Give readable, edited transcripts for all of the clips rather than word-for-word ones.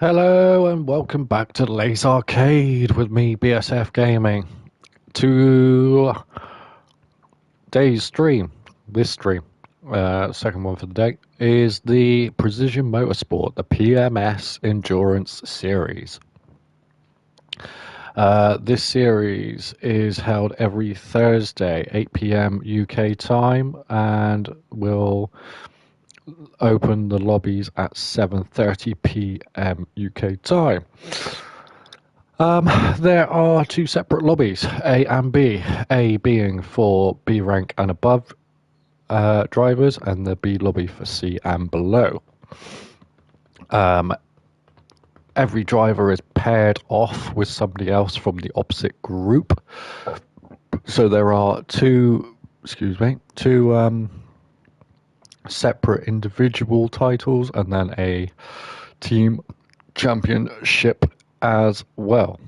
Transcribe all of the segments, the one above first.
Hello and welcome back to LazArcade with me, BSF Gaming. Today's stream, second one for the day, is the Precision Motorsport, the PMS Endurance Series. This series is held every Thursday, 8 PM UK time, and will open the lobbies at 7:30 PM UK time. There are two separate lobbies, A and B. A being for B rank and above drivers, and the B lobby for C and below. Every driver is paired off with somebody else from the opposite group. So there are two separate individual titles and then a team championship as well.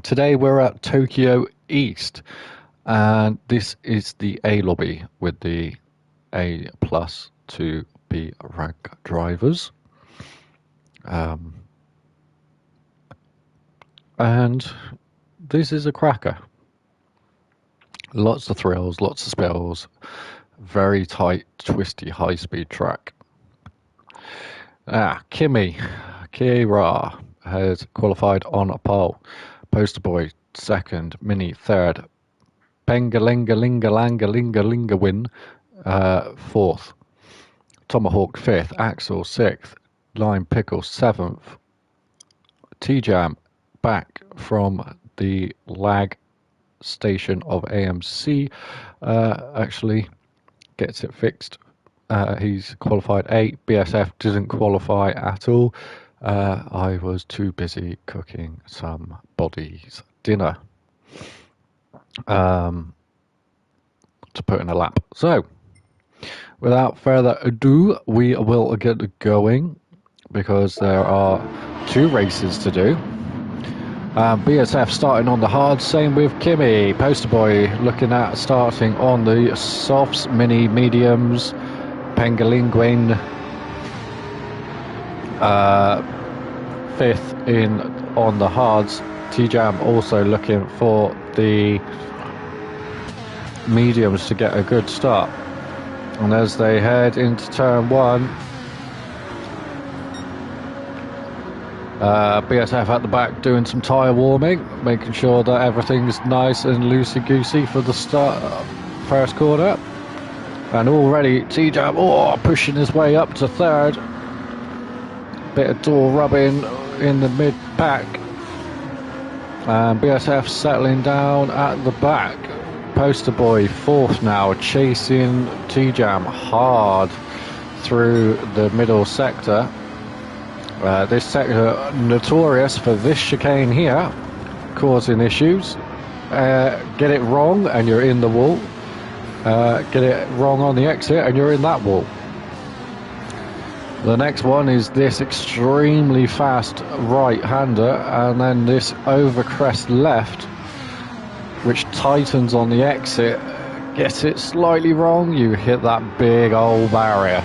Today we're at Tokyo East, and this is the A lobby with the A plus to B rank drivers. And this is a cracker. Lots of thrills, lots of spills, very tight, twisty, high-speed track. Kira has qualified on a pole. Poster Boy second, Mini third, Pengalinga win fourth, Tomahawk fifth, Axel sixth, Lime Pickle seventh, T-Jam back from the lag station of AMC actually gets it fixed. He's qualified 8. BSF didn't qualify at all. I was too busy cooking somebody's dinner to put in a lap. So, without further ado, we will get going because there are two races to do. BSF starting on the hard, same with Kimmy. Poster Boy looking at starting on the softs, mini, mediums. Pengalinguin fifth in on the hards. T-Jam also looking for the mediums to get a good start. And as they head into turn one, BSF at the back doing some tyre warming, making sure that everything's nice and loosey-goosey for the start, first corner. And already T-Jam pushing his way up to third. Bit of door rubbing in the mid-pack. And BSF settling down at the back. Poster Boy fourth now, chasing T-Jam hard through the middle sector. This sector notorious for this chicane here, causing issues. Get it wrong and you're in the wall. Get it wrong on the exit and you're in that wall. The next one is this extremely fast right-hander, and then this overcrest left, which tightens on the exit. Get it slightly wrong, you hit that big old barrier.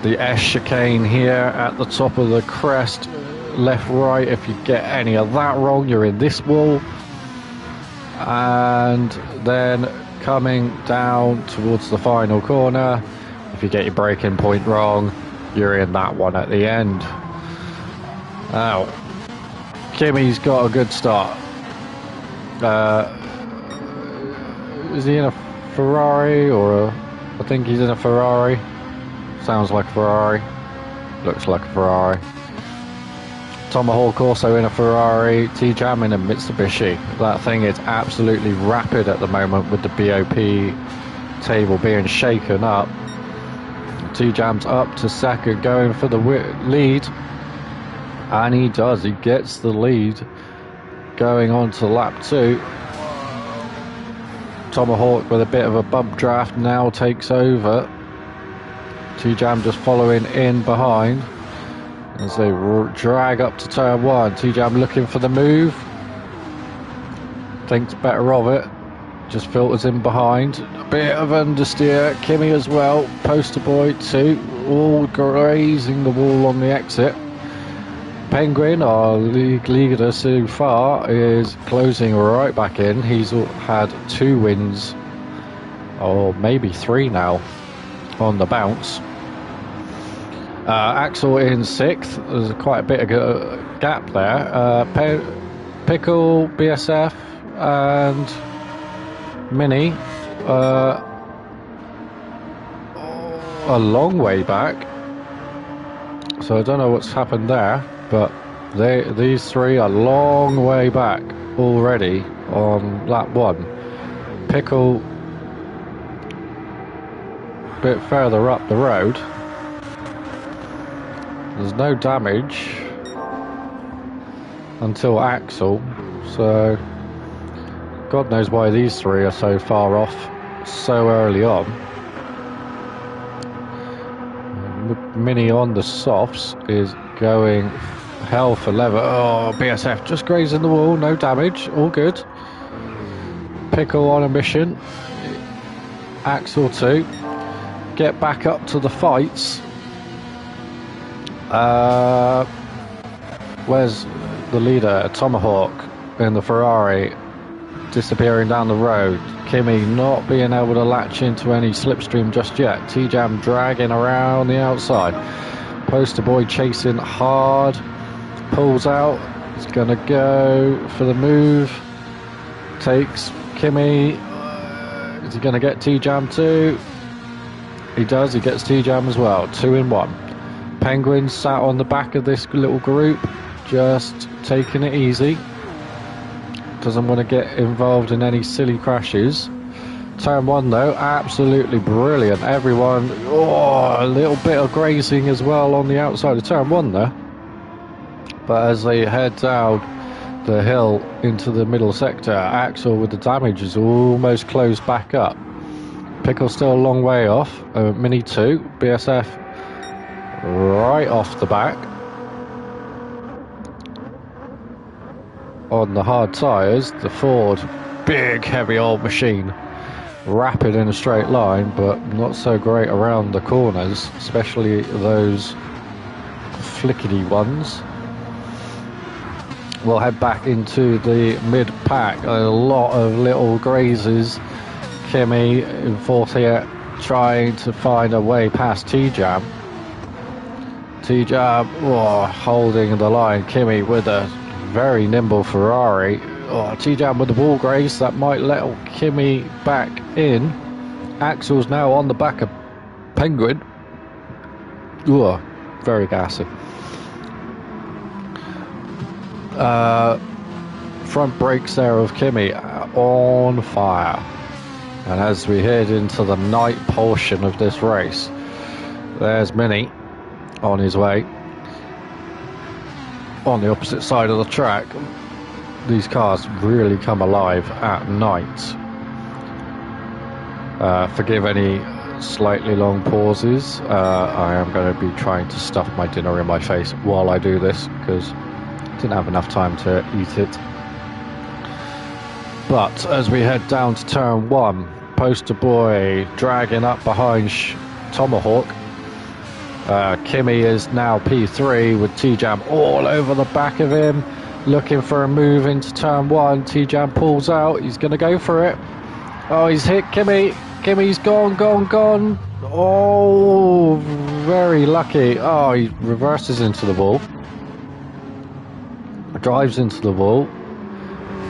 The S chicane here at the top of the crest, left, right. If you get any of that wrong, you're in this wall. And then coming down towards the final corner, if you get your braking point wrong, you're in that one at the end. Now, Kimmy's got a good start. Is he in a Ferrari I think he's in a Ferrari. Sounds like a Ferrari. Looks like a Ferrari. Tomahawk also in a Ferrari. T-Jam in a Mitsubishi. That thing is absolutely rapid at the moment with the BOP table being shaken up. T-Jam's up to second, going for the lead. And he does. He gets the lead going on to lap 2. Tomahawk with a bit of a bump draft now takes over. T-Jam just following in behind as they drag up to turn 1. T-Jam looking for the move. Thinks better of it. Just filters in behind. A bit of understeer. Kimmy as well. Poster Boy 2. all grazing the wall on the exit. Penguin, our league leader so far, is closing right back in. He's had 2 wins, or maybe 3 now, on the bounce. Axel in 6th. There's quite a bit of a gap there. Pickle, BSF, and Mini a long way back. So I don't know what's happened there, but these 3 are a long way back already on lap 1. Pickle a bit further up the road. There's no damage until Axel, so God knows why these 3 are so far off so early on. Mini on the softs is going hell for leather. Oh, BSF just grazing the wall, no damage, all good. Pickle on a mission. Axel too. Get back up to the fights. Where's the leader? Tomahawk in the Ferrari, disappearing down the road. Kimi not being able to latch into any slipstream just yet. T-Jam dragging around the outside. Poster boy chasing hard. Pulls out. He's going to go for the move. Takes Kimi. Is he going to get T-Jam too? He does. He gets T-Jam as well. 2 in 1. Penguin sat on the back of this little group, just taking it easy. Doesn't want to get involved in any silly crashes. Turn 1 though, absolutely brilliant. Everyone, a little bit of grazing as well on the outside of turn 1 there. But as they head down the hill into the middle sector, Axel with the damage is almost closed back up. Pickle still a long way off. Mini 2, BSF right off the back. On the hard tyres, the Ford, big heavy old machine, rapid in a straight line, but not so great around the corners, especially those flickety ones. We'll head back into the mid-pack. A lot of little grazes. Kimi in 4th here, trying to find a way past T-Jam. T-Jam holding the line. Kimi with a very nimble Ferrari. T-Jam with the wall graze, that might let Kimi back in. Axel's now on the back of Penguin. Very gassy. Front brakes there of Kimi on fire. And as we head into the night portion of this race, there's Mini on his way. On the opposite side of the track, these cars really come alive at night. Forgive any slightly long pauses. I am going to be trying to stuff my dinner in my face while I do this because I didn't have enough time to eat it. But as we head down to turn 1, Poster Boy dragging up behind Tomahawk. Kimi is now P3 with T-Jam all over the back of him, looking for a move into turn 1. T-Jam pulls out, he's going to go for it. He's hit Kimi. Kimi's gone. Very lucky. He reverses into the wall. Drives into the wall.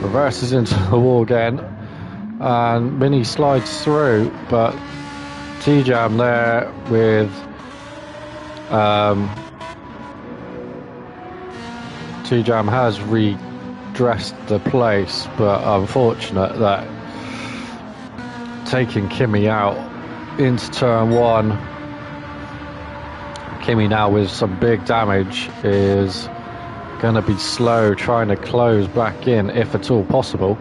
Reverses into the wall again. And Mini slides through, but T-Jam there with T-Jam has redressed the place, but unfortunate that taking Kimi out into turn 1. Kimi now with some big damage is going to be slow trying to close back in if at all possible.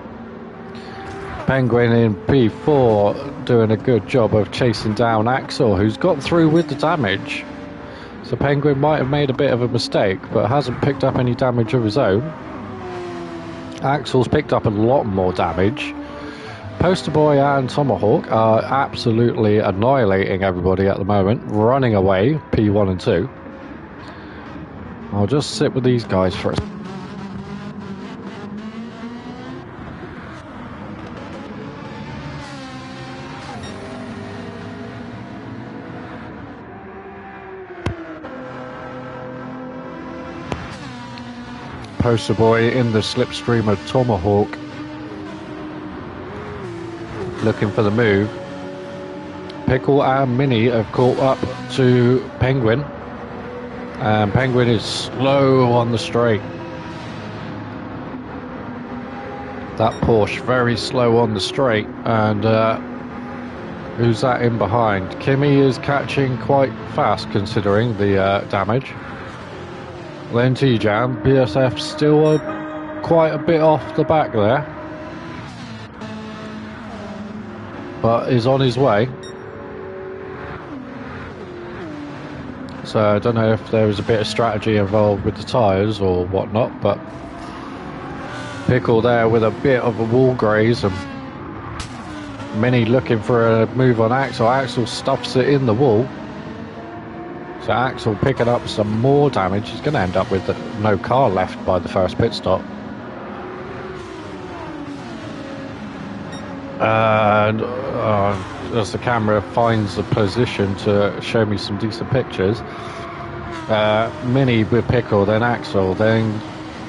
Penguin in P4 doing a good job of chasing down Axel, who's got through with the damage. So Penguin might have made a bit of a mistake, but hasn't picked up any damage of his own. Axel's picked up a lot more damage. Poster Boy and Tomahawk are absolutely annihilating everybody at the moment, running away, P1 and 2. I'll just sit with these guys for a second. Poster Boy in the slipstream of Tomahawk, looking for the move. Pickle and Mini have caught up to Penguin, and Penguin is slow on the straight. That Porsche very slow on the straight, and who's that in behind? Kimmy is catching quite fast considering the damage. Then T-Jam, BSF still quite a bit off the back there, but is on his way. So I don't know if there was a bit of strategy involved with the tyres or whatnot, but Pickle there with a bit of a wall graze, and Mini looking for a move on Axel. Axel stuffs it in the wall. So Axel picking up some more damage. He's going to end up with no car left by the first pit stop. And as the camera finds a position to show me some decent pictures, Mini with Pickle, then Axel, then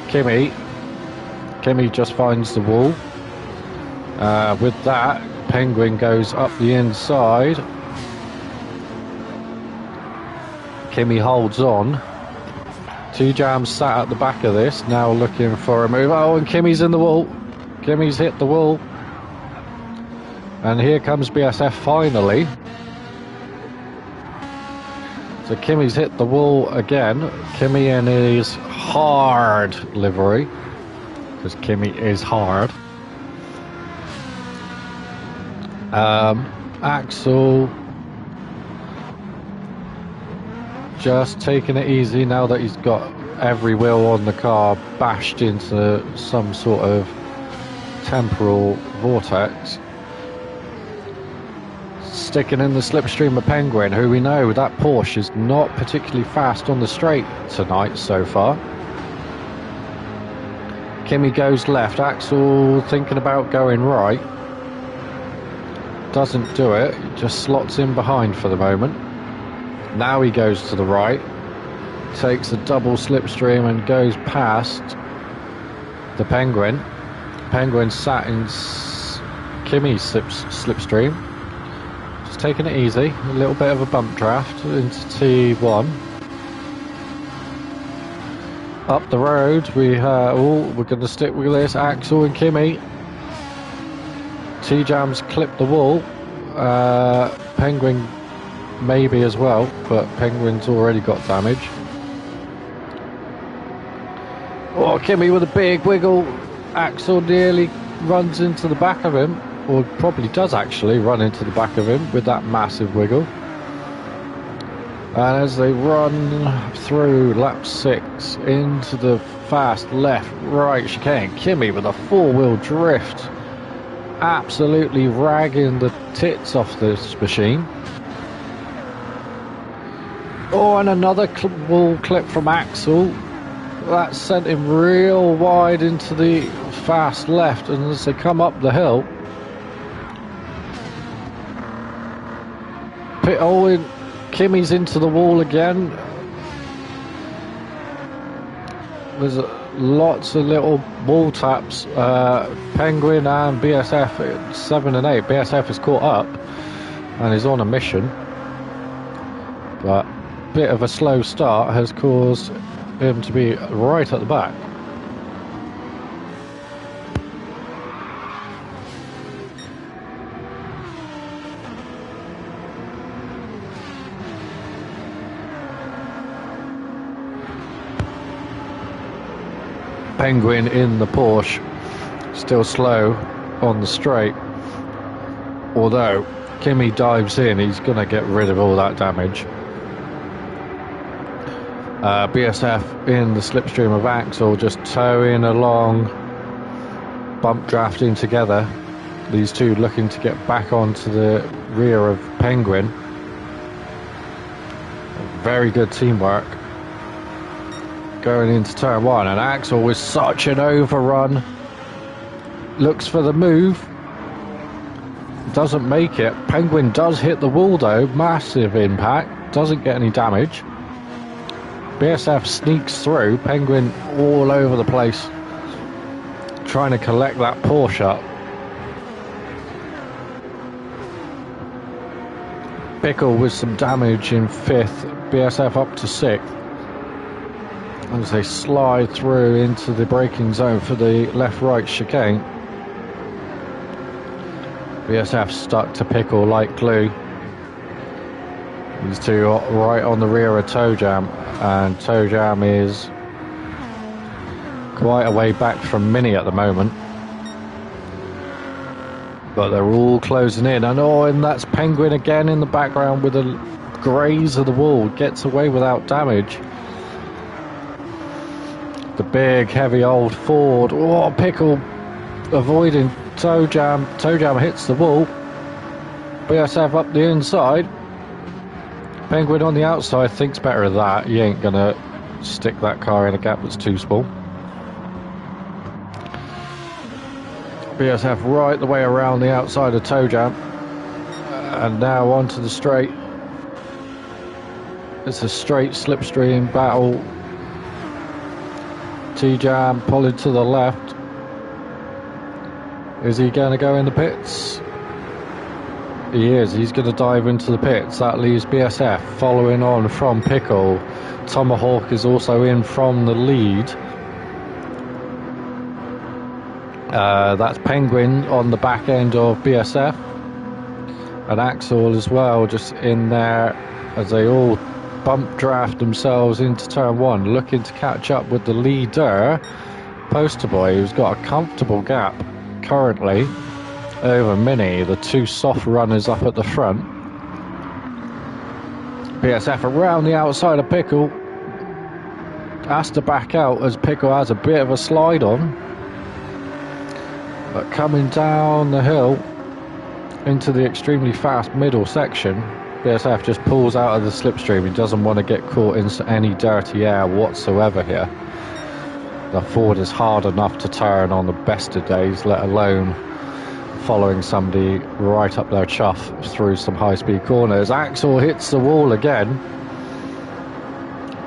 Kimmy. Kimmy just finds the wall. With that, Penguin goes up the inside. Kimmy holds on. T-Jam sat at the back of this, now looking for a move. Oh, and Kimmy's in the wall. Kimmy's hit the wall. And here comes BSF finally. So Kimmy's hit the wall again. Kimmy in his hard livery, because Kimmy is hard. Axel just taking it easy now that he's got every wheel on the car bashed into some sort of temporal vortex. Sticking in the slipstream of Penguin, who we know that Porsche is not particularly fast on the straight tonight so far. Kimmy goes left. Axel thinking about going right. Doesn't do it. Just slots in behind for the moment. Now he goes to the right, takes a double slipstream and goes past the Penguin. Penguin sat in Kimmy's slipstream, just taking it easy. A little bit of a bump draft into T1. Up the road, we're going to stick with this. Axel and Kimmy. T-Jam's clipped the wall. Penguin maybe as well, but Penguin's already got damage. Oh, Kimmy with a big wiggle. Axel nearly runs into the back of him, or probably does actually run into the back of him with that massive wiggle. And as they run through lap 6 into the fast left-right chicane, Kimmy with a four-wheel drift, absolutely ragging the tits off this machine. Oh, and another wall clip from Axel. That sent him real wide into the fast left, and as they come up the hill, Kimmy's into the wall again. There's lots of little wall taps. Penguin and BSF 7 and 8. BSF is caught up and is on a mission, but a bit of a slow start has caused him to be right at the back. Penguin in the Porsche, still slow on the straight, although Kimmy dives in, he's going to get rid of all that damage. BSF in the slipstream of Axel, just towing along, bump drafting together. These two looking to get back onto the rear of Penguin. Very good teamwork. Going into turn one, and Axel with such an overrun. Looks for the move. Doesn't make it. Penguin does hit the wall though. Massive impact. Doesn't get any damage. BSF sneaks through. Penguin all over the place. Trying to collect that Porsche up. Pickle with some damage in 5th. BSF up to 6th. As they slide through into the braking zone for the left-right chicane. BSF stuck to Pickle like glue. These two are right on the rear of Toe Jam, and Toe Jam is quite a way back from Mini at the moment. But they're all closing in, and that's Penguin again in the background with a graze of the wall. Gets away without damage. The big, heavy old Ford. Oh, Pickle avoiding Toe Jam. Toe Jam hits the wall. BSF up the inside. Penguin on the outside thinks better of that. He ain't gonna stick that car in a gap that's too small. BSF right the way around the outside of Toe Jam. And now onto the straight. It's a straight slipstream battle. T-Jam pulling to the left. Is he going to go in the pits? He is. He's going to dive into the pits. That leaves BSF following on from Pickle. Tomahawk is also in from the lead. That's Penguin on the back end of BSF. And Axel as well, just in there as they all bump draft themselves into turn one, looking to catch up with the leader, Poster Boy, who's got a comfortable gap currently over Mini, the two soft runners up at the front. BSF around the outside of Pickle. Has to back out as Pickle has a bit of a slide on. But coming down the hill into the extremely fast middle section, BSF just pulls out of the slipstream. He doesn't want to get caught in any dirty air whatsoever here. The Ford is hard enough to turn on the best of days, let alone following somebody right up their chuff through some high-speed corners. Axel hits the wall again,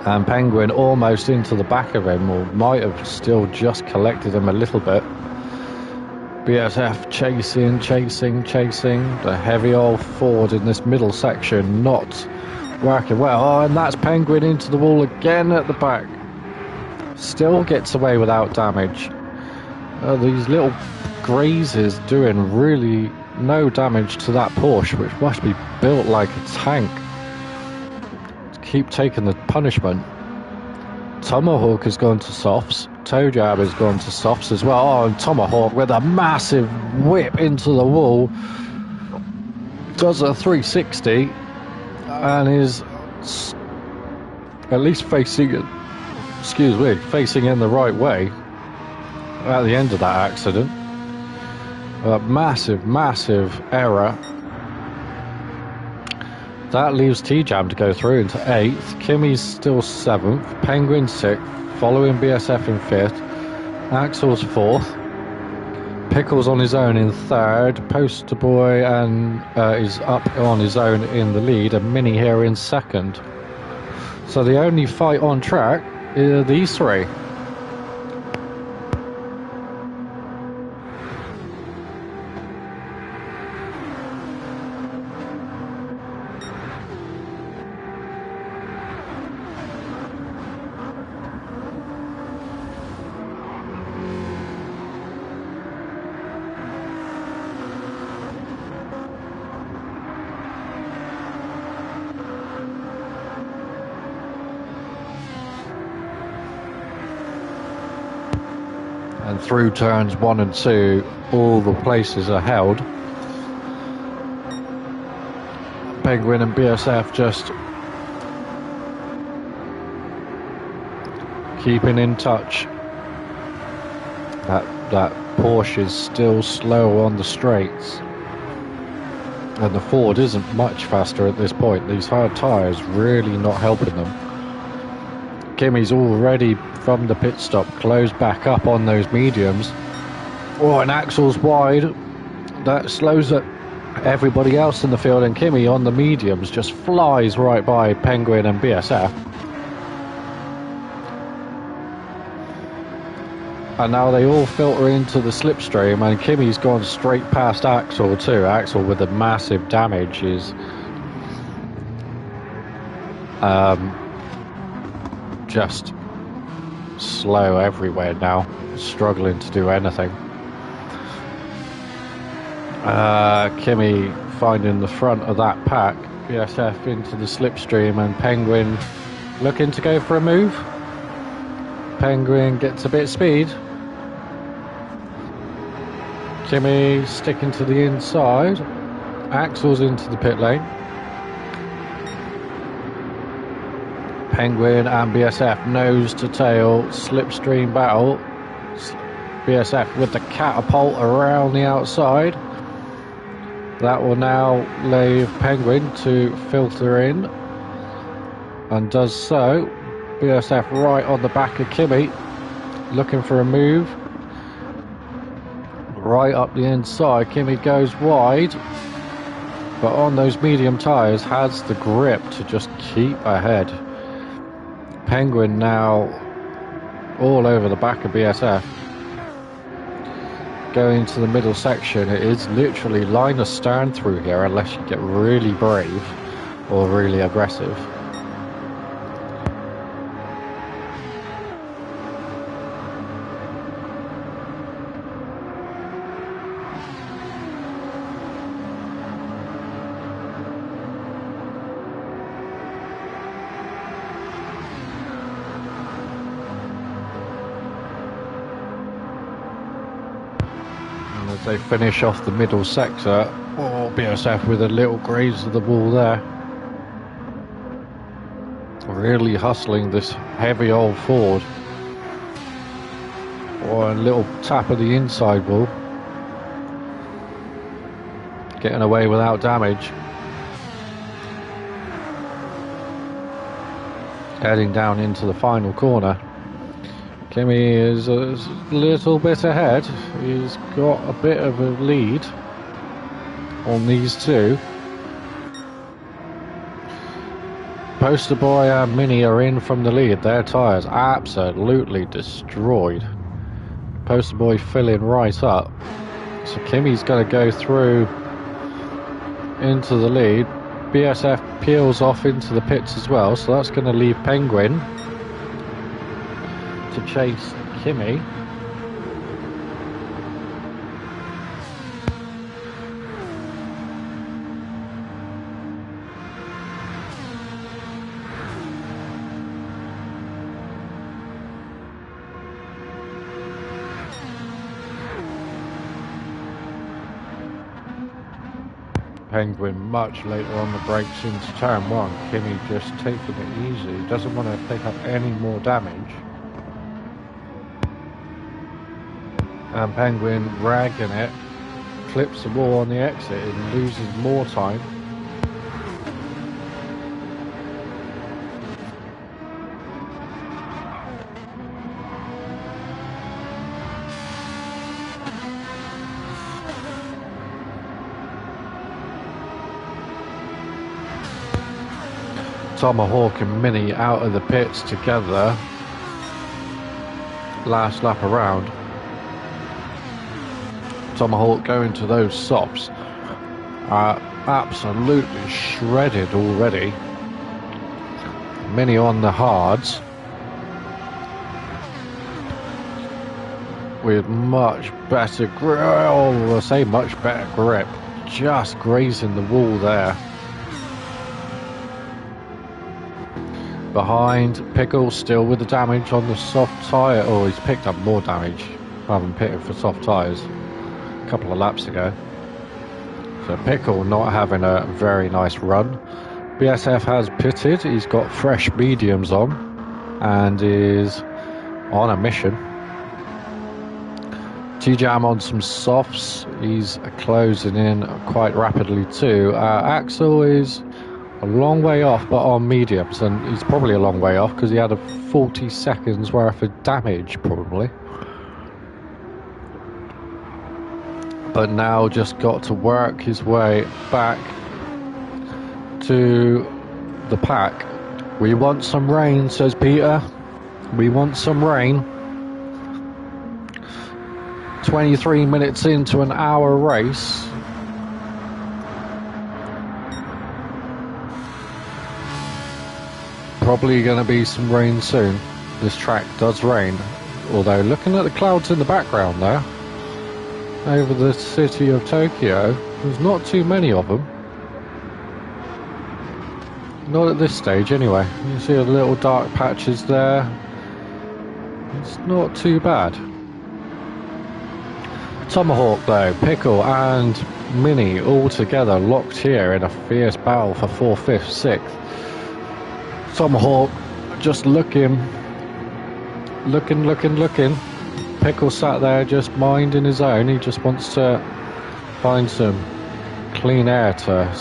and Penguin almost into the back of him, or might have still just collected him a little bit. BSF chasing. The heavy old Ford in this middle section not working well. Oh, and that's Penguin into the wall again at the back. Still gets away without damage. These little grazes doing really no damage to that Porsche, which must be built like a tank. Keep taking the punishment. Tomahawk has gone to softs. Toe Jam has gone to softs as well. Oh, and Tomahawk with a massive whip into the wall. Does a 360 and is at least facing in the right way at the end of that accident. A massive error. That leaves T-Jam to go through into 8th. Kimmy's still 7th. Penguin 6th. Following BSF in 5th. Axel's 4th. Pickle's on his own in 3rd. Poster Boy and is up on his own in the lead. And Mini here in 2nd. So the only fight on track are these three. And through turns 1 and 2, all the places are held. Penguin and BSF just keeping in touch. That that Porsche is still slow on the straights. And the Ford isn't much faster at this point. These hard tyres really not helping them. Kimi's already from the pit stop closed back up on those mediums. Oh, and Axel's wide. That slows up everybody else in the field, and Kimi on the mediums just flies right by Penguin and BSF. And now they all filter into the slipstream, and Kimi's gone straight past Axel too. Axel with the massive damage is just slow everywhere now, struggling to do anything. Kimi finding the front of that pack, BSF into the slipstream, and Penguin looking to go for a move. Penguin gets a bit of speed. Kimi sticking to the inside. Axel's into the pit lane. Penguin and BSF nose to tail, slipstream battle. BSF with the catapult around the outside. That will now leave Penguin to filter in, and does so. BSF right on the back of Kimi, looking for a move. Right up the inside, Kimi goes wide, but on those medium tyres has the grip to just keep ahead. Penguin now all over the back of BSF. Going to the middle section, it is literally line of stand through here unless you get really brave or really aggressive. As they finish off the middle sector, oh, BSF with a little graze of the wall there. Really hustling this heavy old Ford. Or a little tap of the inside wall. Getting away without damage. Heading down into the final corner. Kimi is a little bit ahead. He's got a bit of a lead on these two. Poster Boy and Mini are in from the lead. Their tyres absolutely destroyed. Poster Boy filling right up. So Kimi's going to go through into the lead. BSF peels off into the pits as well. So that's going to leave Penguin to chase Kimi. Penguin much later on the brakes into turn one. Kimi just taking it easy, doesn't want to pick up any more damage. And Penguin ragging it, clips the wall on the exit and loses more time. Tomahawk and Mini out of the pits together. Last lap around. Tomahawk going to those sops are absolutely shredded already. Mini on the hards with much better grip. Oh, I say much better grip. Just grazing the wall there. Behind, Pickle still with the damage on the soft tyre. Oh, he's picked up more damage. Having pitted for soft tyres a couple of laps ago. So Pickle not having a very nice run. BSF has pitted. He's got fresh mediums on and is on a mission T-Jam on some softs. He's closing in quite rapidly too. Axel is a long way off, but on mediums, and he's probably a long way off because he had a 40 seconds worth of damage probably. But now just got to work his way back to the pack. We want some rain, says Peter. We want some rain. 23 minutes into an hour race. Probably going to be some rain soon. This track does rain. Although looking at the clouds in the background there, over the city of Tokyo, there's not too many of them. Not at this stage anyway. You see the little dark patches there. It's not too bad. Tomahawk though, Pickle and Mini all together locked here in a fierce battle for 4th, 5th, 6th. Tomahawk just looking. Pickle sat there just minding his own. He just wants to find some clean air to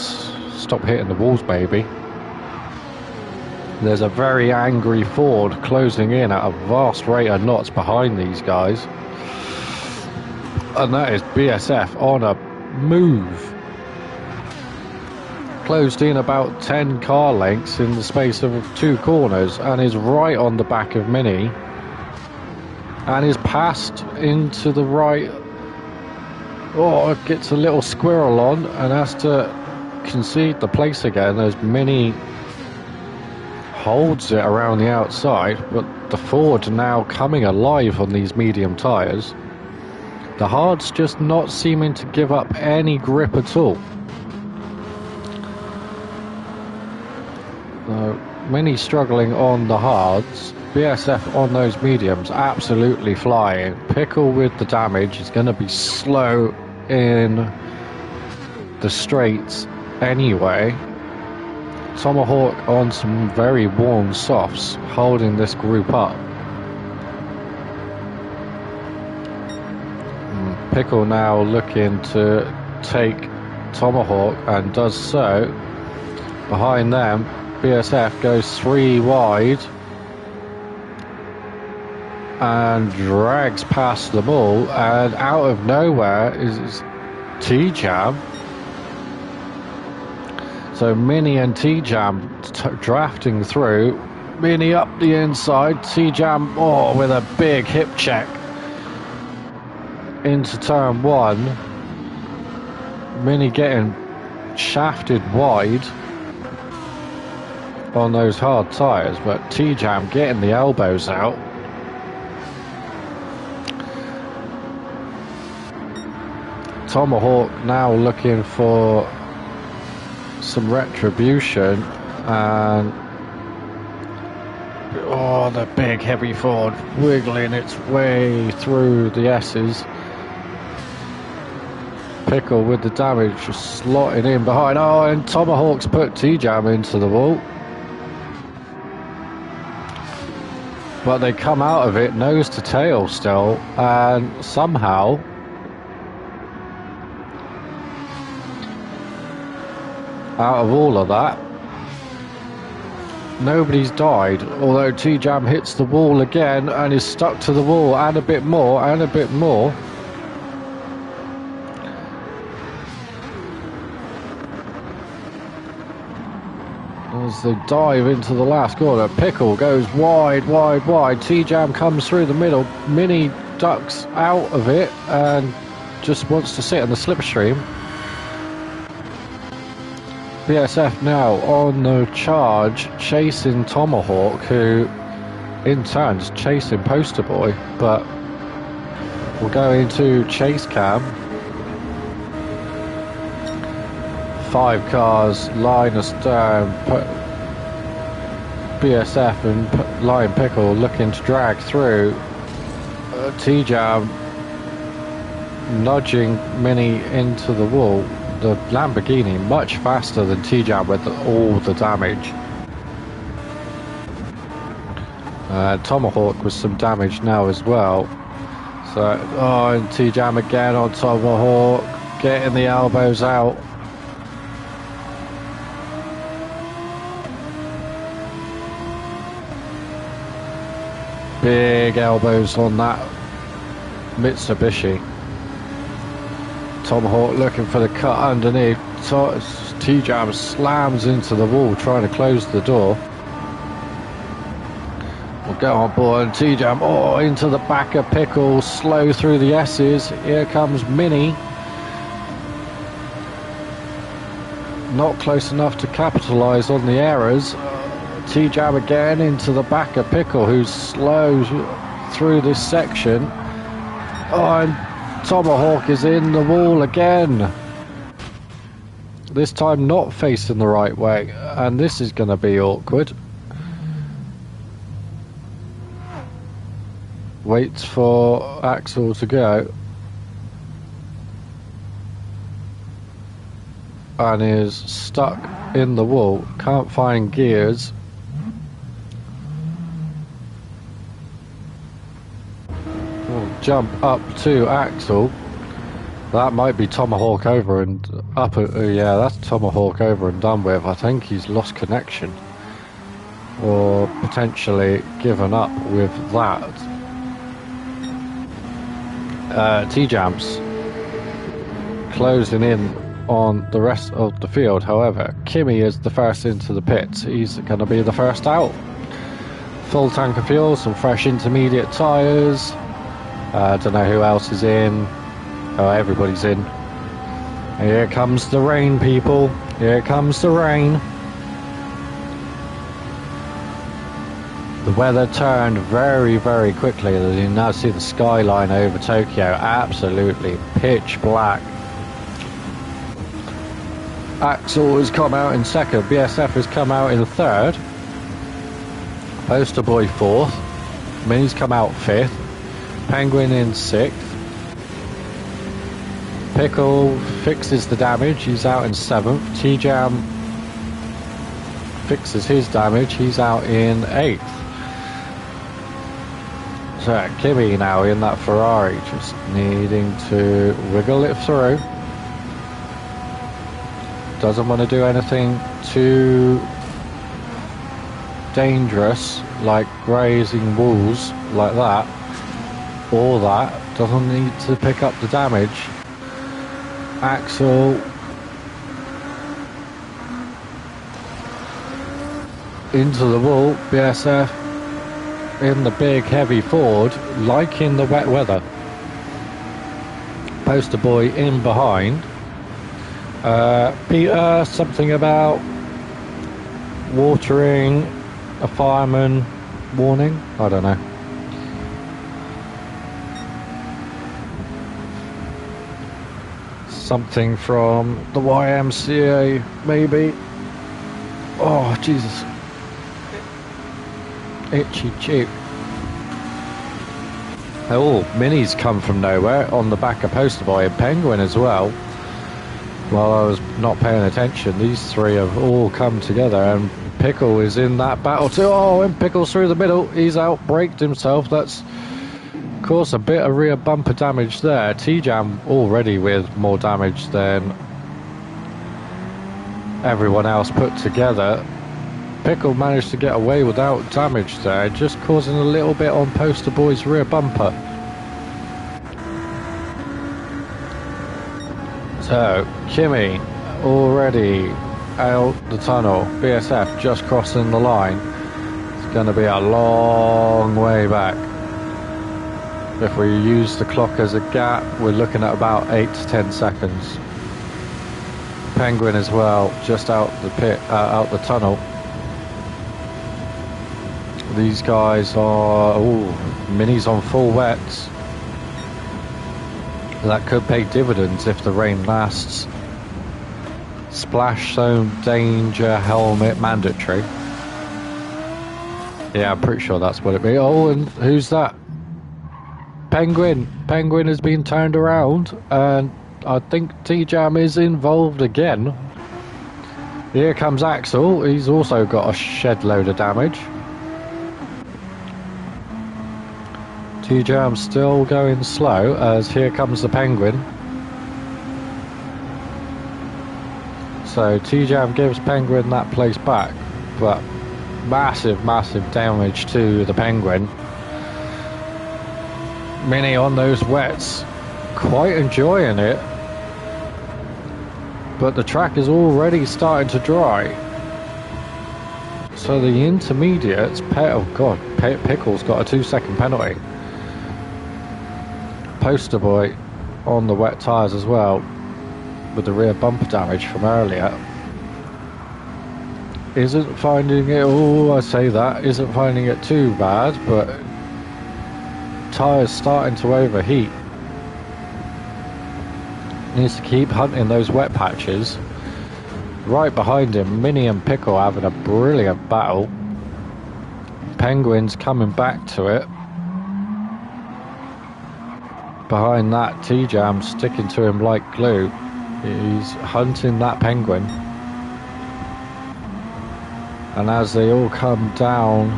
stop hitting the walls, baby. There's a very angry Ford closing in at a vast rate of knots behind these guys. And that is BSF on a move. Closed in about 10 car lengths in the space of 2 corners and is right on the back of Mini. And is passed into the right. Oh, gets a little squirrel on and has to concede the place again as Mini holds it around the outside, but the Ford now coming alive on these medium tyres. The hards just not seeming to give up any grip at all. Mini struggling on the hards. BSF on those mediums absolutely flying. Pickle with the damage is going to be slow in the straights anyway. Tomahawk on some very warm softs, holding this group up. Pickle now looking to take Tomahawk and does so. Behind them, BSF goes 3 wide and drags past them all, and out of nowhere is T-Jam. So Mini and T-Jam drafting through. Mini up the inside, T-Jam with a big hip check into turn 1. Mini getting shafted wide on those hard tyres, but T-Jam getting the elbows out. Tomahawk now looking for some retribution, and the big heavy Ford wiggling its way through the S's. Pickle with the damage, just slotting in behind. And Tomahawk's put T-Jam into the wall, but they come out of it nose to tail still, and somehow out of all of that, nobody's died, although T-Jam hits the wall again and is stuck to the wall, and a bit more, and a bit more. As they dive into the last corner, Pickle goes wide. T-Jam comes through the middle. Mini ducks out of it and just wants to sit in the slipstream. BSF now on the charge, chasing Tomahawk, who in turn is chasing Poster Boy, but we'll go into chase cam. 5 cars, line astern, BSF and Lion Pickle looking to drag through. T-Jam nudging Mini into the wall. The Lamborghini much faster than T-Jam with all the damage. Tomahawk with some damage now as well. So, oh, and T-Jam again on Tomahawk, getting the elbows out. Big elbows on that Mitsubishi. Tomahawk looking for the cut underneath. T-Jam slams into the wall trying to close the door. We'll go on board and T-Jam, oh, into the back of Pickle, slow through the S's. Here comes Mini. Not close enough to capitalise on the errors. T-Jam again into the back of Pickle, who's slow through this section. Oh, and Tomahawk is in the wall again. This time not facing the right way, and this is going to be awkward. Waits for Axel to go. And is stuck in the wall. Can't find gears. We'll jump up to Axel. That might be Tomahawk over and up. Yeah, that's Tomahawk over and done with. I think he's lost connection. Or potentially given up with that. T-Jam's closing in on the rest of the field. However, Kimi is the first into the pits. He's going to be the first out. Full tank of fuel, some fresh intermediate tyres. Don't know who else is in. Oh, everybody's in. Here comes the rain, people. Here comes the rain. The weather turned very, very quickly. You now see the skyline over Tokyo. Absolutely pitch black. Axel has come out in second. BSF has come out in third. Poster Boy fourth. Mini's come out fifth. Penguin in sixth. Pickle fixes the damage. He's out in seventh. T-Jam fixes his damage. He's out in eighth. So Kimi now in that Ferrari, just needing to wiggle it through. Doesn't want to do anything too dangerous, like grazing walls like that, or that. Doesn't need to pick up the damage. Axel into the wall. BSF in the big heavy Ford, like in the wet weather. Poster Boy in behind. Peter, something about watering a fireman warning? I don't know. Something from the YMCA, maybe. Oh, Jesus. Itchy cheek. Oh, Mini's come from nowhere on the back of Poster Boy and Penguin as well. While I was not paying attention, these three have all come together, and Pickle is in that battle too. Oh, and Pickle's through the middle. He's out-braked himself. That's caused a bit of rear bumper damage there. T-Jam already with more damage than everyone else put together. Pickle managed to get away without damage there, just causing a little bit on Poster Boy's rear bumper. So, Kimi already out the tunnel. BSF just crossing the line. It's going to be a long way back. If we use the clock as a gap, we're looking at about 8 to 10 seconds. Penguin as well, just out the pit, out the tunnel. These guys are, Mini's on full wets. That could pay dividends if the rain lasts. Splash zone danger helmet mandatory. Yeah, I'm pretty sure that's what it means. Oh, and who's that? Penguin. Penguin has been turned around, and I think T-Jam is involved again. Here comes Axel. He's also got a shed load of damage. T-Jam's still going slow as here comes the Penguin. So T-Jam gives Penguin that place back, but massive damage to the Penguin. Mini on those wets, quite enjoying it, but the track is already starting to dry. So the intermediates, Pickle's got a 2-second penalty. Poster Boy on the wet tyres as well, with the rear bumper damage from earlier. Isn't finding it, isn't finding it too bad, but tyres starting to overheat. Needs to keep hunting those wet patches. Right behind him, Mini and Pickle having a brilliant battle. Penguin's coming back to it. Behind that, T-Jam sticking to him like glue. He's hunting that Penguin. And as they all come down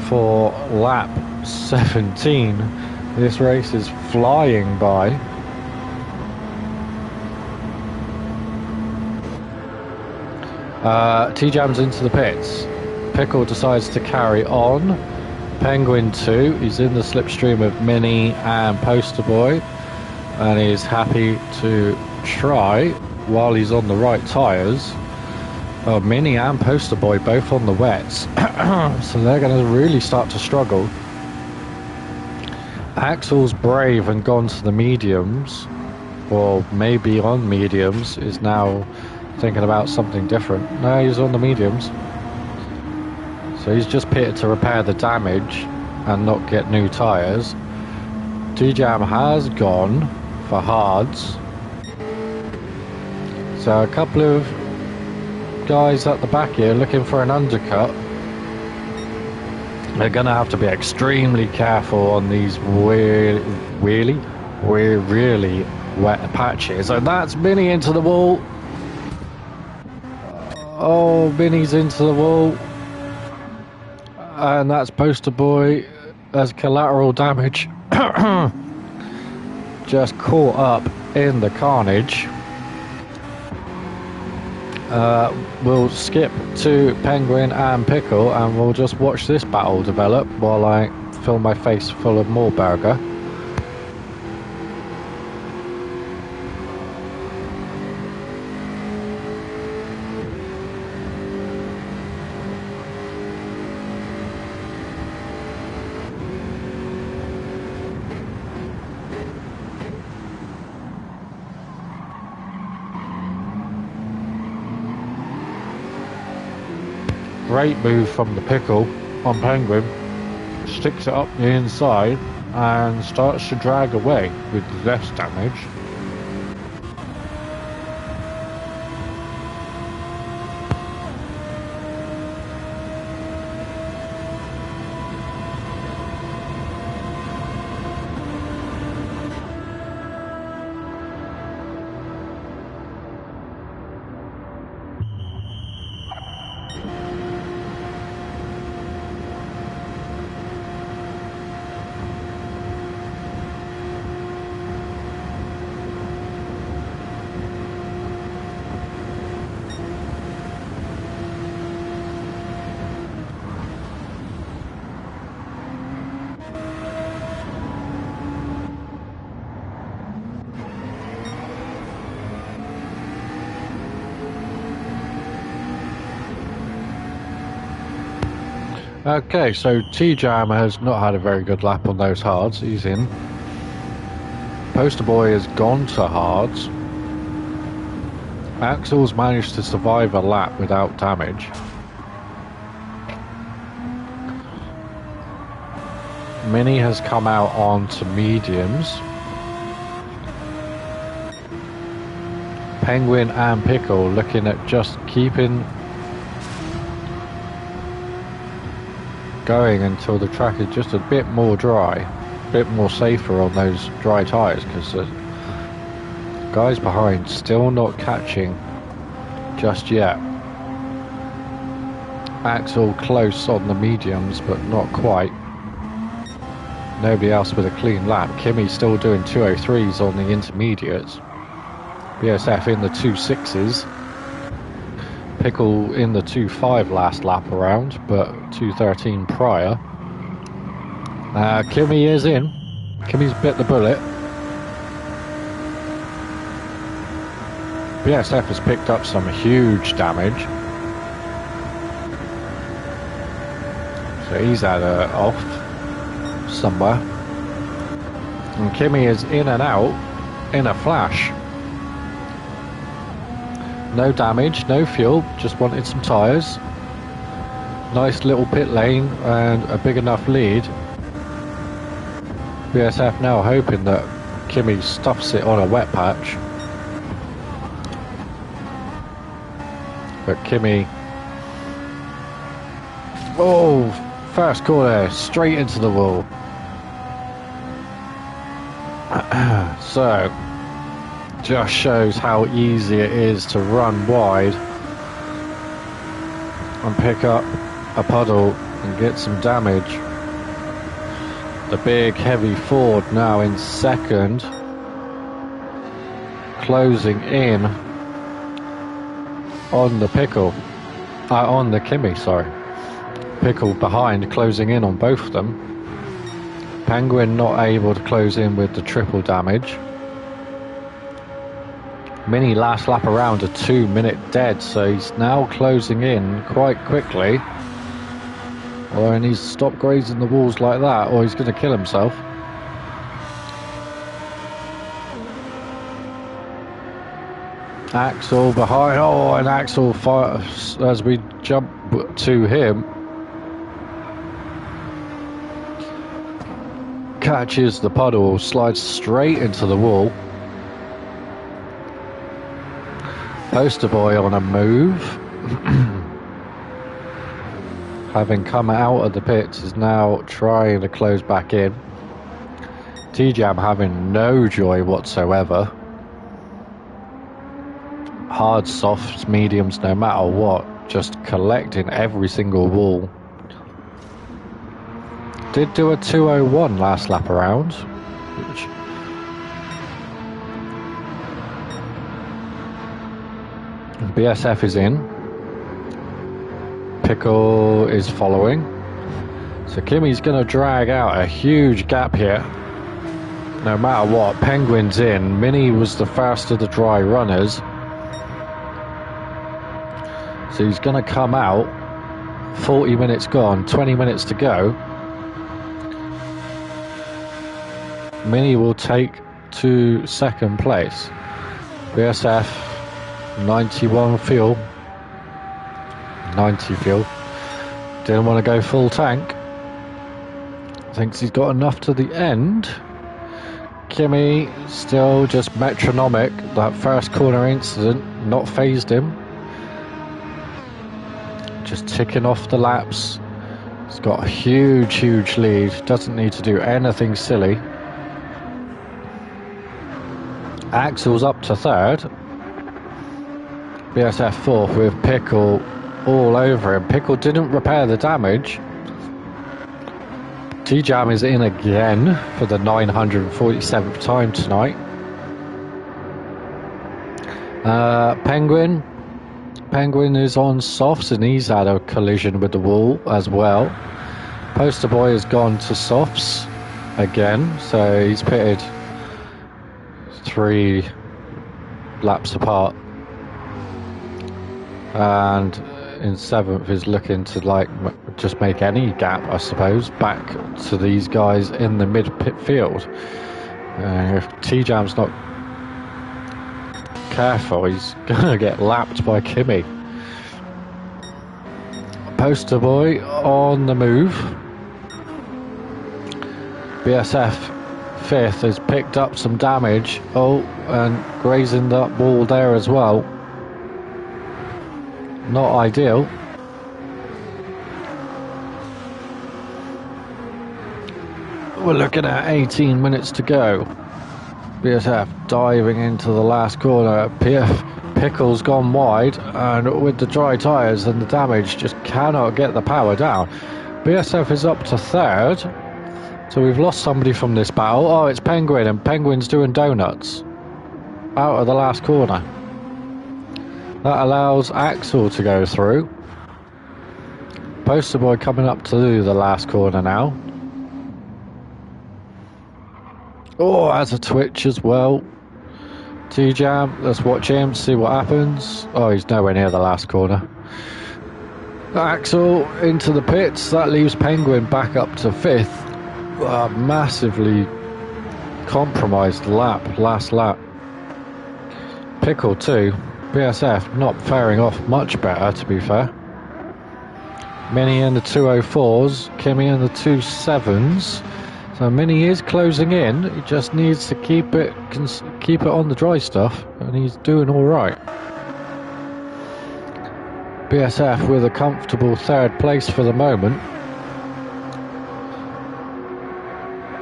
for lap 17, this race is flying by. T-Jam's into the pits. Pickle decides to carry on. Penguin 2, he's in the slipstream of Mini and Poster Boy, and he's happy to try while he's on the right tyres. Oh, Mini and Poster Boy both on the wets, so they're going to really start to struggle. Axel's brave and gone to the mediums, or maybe on mediums, is now thinking about something different. No, he's on the mediums. So he's just pitted to repair the damage and not get new tyres. T-Jam has gone for hards. So a couple of guys at the back here looking for an undercut. They're going to have to be extremely careful on these really wet patches. And that's Mini into the wall. Oh, Mini's into the wall. And that's Poster Boy as collateral damage. Just caught up in the carnage. We'll skip to Penguin and Pickle and we'll just watch this battle develop while I fill my face full of more burger. Great move from the Pickle on Penguin. Sticks it up the inside and starts to drag away with less damage. Okay, so T-Jam has not had a very good lap on those hards. He's in. Poster Boy has gone to hards. Axel's managed to survive a lap without damage. Mini has come out onto mediums. Penguin and Pickle looking at just keeping going until the track is just a bit more dry, a bit more safer on those dry tyres, because the guys behind still not catching just yet. Axel close on the mediums, but not quite. Nobody else with a clean lap. Kimmy's still doing 203s on the intermediates. BSF in the 2.6s. Pickle in the 2.5 last lap around, but 2.13 prior. Kimmy is in. Kimmy's bit the bullet. BSF has picked up some huge damage. So he's had a off somewhere. And Kimmy is in and out in a flash. No damage, no fuel, just wanted some tyres. Nice little pit lane and a big enough lead. BSF now hoping that Kimmy stuffs it on a wet patch. But Kimmy... Oh, first corner, straight into the wall. So, just shows how easy it is to run wide and pick up a puddle and get some damage. The big heavy Ford now in second, closing in on the Pickle, on the Kimmy, sorry. Pickle behind, closing in on both of them. Penguin not able to close in with the triple damage. Mini last lap around a 2-minute dead, so he's now closing in quite quickly. Or he needs to stop grazing the walls like that, or he's going to kill himself. Axel behind. Oh, and Axel fires as we jump to him. Catches the puddle, slides straight into the wall. Poster boy on a move. Having come out of the pits, is now trying to close back in. T-Jam having no joy whatsoever. Hard, softs, mediums, no matter what, just collecting every single wall. Did do a 2:01 last lap around, which BSF is in. Pickle is following. So Kimmy's going to drag out a huge gap here. No matter what, Penguin's in. Mini was the first of the dry runners. So he's going to come out. 40 minutes gone, 20 minutes to go. Mini will take to second place. BSF 91 fuel. 90 fuel. Didn't want to go full tank. Thinks he's got enough to the end. Kimmy still just metronomic. That first corner incident not phased him. Just ticking off the laps. He's got a huge lead. Doesn't need to do anything silly. Axel's up to third. BSF fourth with Pickle all over him. Pickle didn't repair the damage. T-Jam is in again for the 947th time tonight. Penguin is on softs and he's had a collision with the wall as well. Poster boy has gone to softs again, so he's pitted 3 laps apart. And in 7th is looking to like just make any gap, I suppose, back to these guys in the mid-pit field. If T-Jam's not careful, he's gonna get lapped by Kimmy. Poster boy on the move. BSF 5th has picked up some damage. Oh, and grazing that wall there as well. Not ideal. We're looking at 18 minutes to go. BSF diving into the last corner. Pickle's gone wide, and with the dry tyres and the damage, just cannot get the power down. BSF is up to third. So we've lost somebody from this battle. Oh, it's Penguin, and Penguin's doing donuts out of the last corner. That allows Axel to go through. Poster Boy coming up to the last corner now. Oh, has a twitch as well. T-Jam, let's watch him, see what happens. Oh, he's nowhere near the last corner. Axel into the pits. That leaves Penguin back up to 5th. Massively compromised last lap. Pickle too. BSF not faring off much better, to be fair. Mini in the 204s, Kimmy in the 27s. So Mini is closing in. He just needs to keep it on the dry stuff, and he's doing all right. BSF with a comfortable 3rd place for the moment.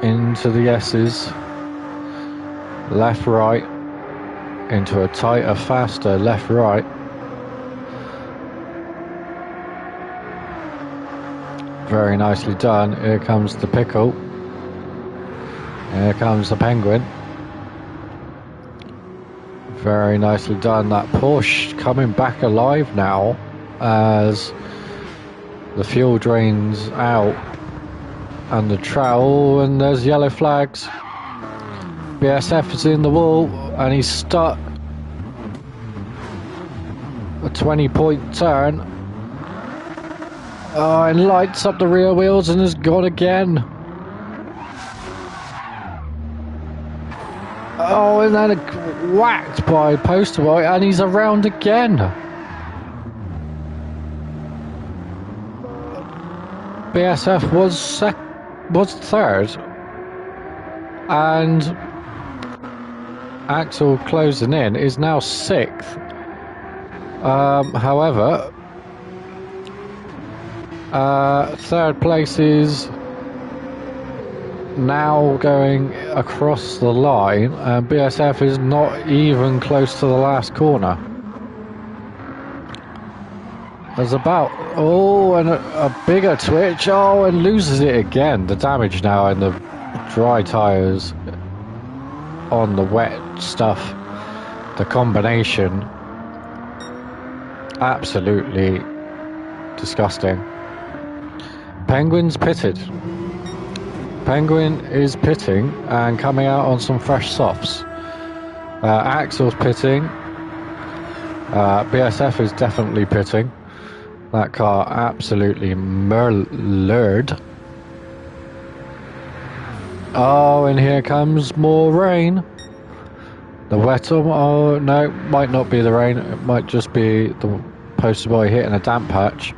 Into the S's, left, right, into a tighter, faster left, right. Very nicely done. Here comes the Pickle. Here comes the Penguin. Very nicely done. That Porsche coming back alive now as the fuel drains out. And the trowel, and there's yellow flags. BSF is in the wall, and he's stuck. A 20-point turn. Oh, and lights up the rear wheels and is gone again. Oh, and then whacked by Poster Boy, and he's around again. BSF was 3rd, and Axel closing in is now 6th. However, 3rd place is now going across the line, and BSF is not even close to the last corner. There's about, oh, and a bigger twitch, oh, and loses it again. The damage now in the dry tyres on the wet stuff, the combination, absolutely disgusting. Penguin's pitted. Penguin is pitting and coming out on some fresh softs. Axel's pitting. BSF is definitely pitting. That car absolutely murdered. Oh, and here comes more rain. The wet, oh no, might not be the rain. It might just be the Poster Boy hitting a damp patch.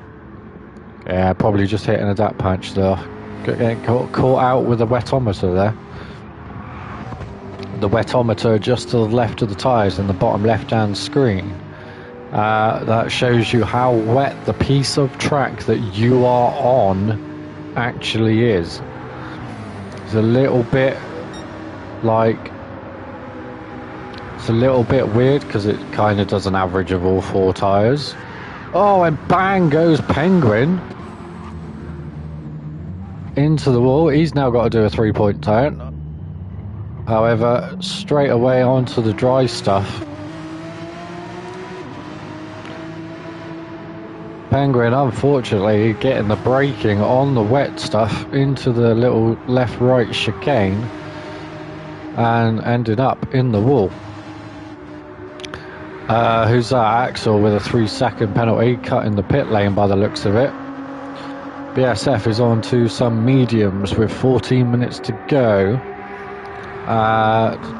Yeah, probably just hitting a damp patch though. Getting caught out with the wetometer there. The wetometer just to the left of the tyres in the bottom left-hand screen. That shows you how wet the piece of track that you are on actually is. It's a little bit like, it's a little bit weird because it kind of does an average of all 4 tyres. Oh, and bang goes Penguin into the wall. He's now got to do a 3-point turn. However, straight away onto the dry stuff. Penguin, unfortunately, getting the braking on the wet stuff into the little left-right chicane and ended up in the wall. Who's that? Axel with a 3-second penalty, cutting the pit lane by the looks of it. BSF is on to some mediums with 14 minutes to go.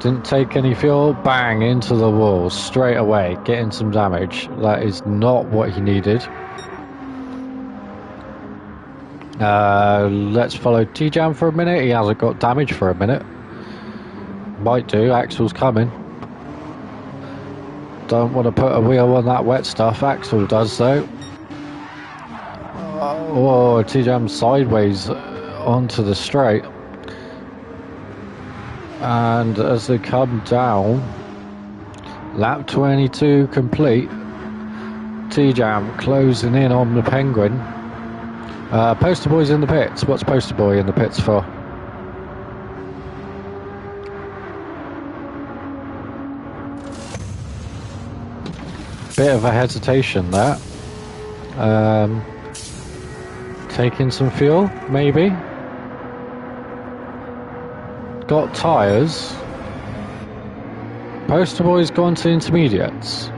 Didn't take any fuel, bang into the wall straight away, getting some damage. That is not what he needed. Let's follow T-Jam for a minute. He hasn't got damage for a minute. Might do. Axel's coming. Don't want to put a wheel on that wet stuff. Axel does though. Oh, T-Jam sideways onto the straight. And as they come down, lap 22 complete. T-Jam closing in on the Penguin. Poster Boy's in the pits. What's Poster Boy in the pits for? bit of a hesitation there. Taking some fuel, maybe. Got tyres. Poster Boy's gone to intermediates.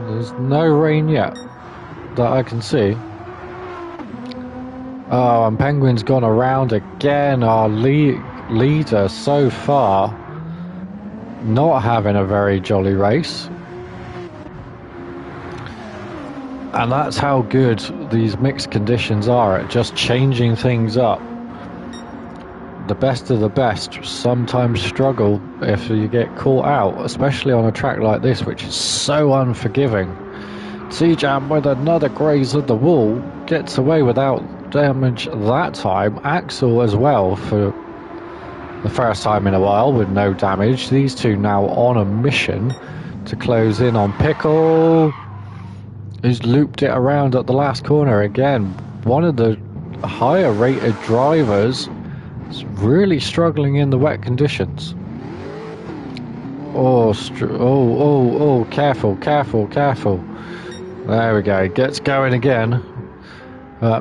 There's no rain yet that I can see. Oh, and Penguin's gone around again. Our leader so far not having a very jolly race. And that's how good these mixed conditions are at just changing things up. The best of the best sometimes struggle if you get caught out, especially on a track like this, which is so unforgiving. T-Jam with another graze of the wall, gets away without damage that time. Axel as well for the first time in a while with no damage. These two now on a mission to close in on Pickle, who's looped it around at the last corner again. One of the higher rated drivers is really struggling in the wet conditions. Oh, careful, careful, careful. There we go, gets going again.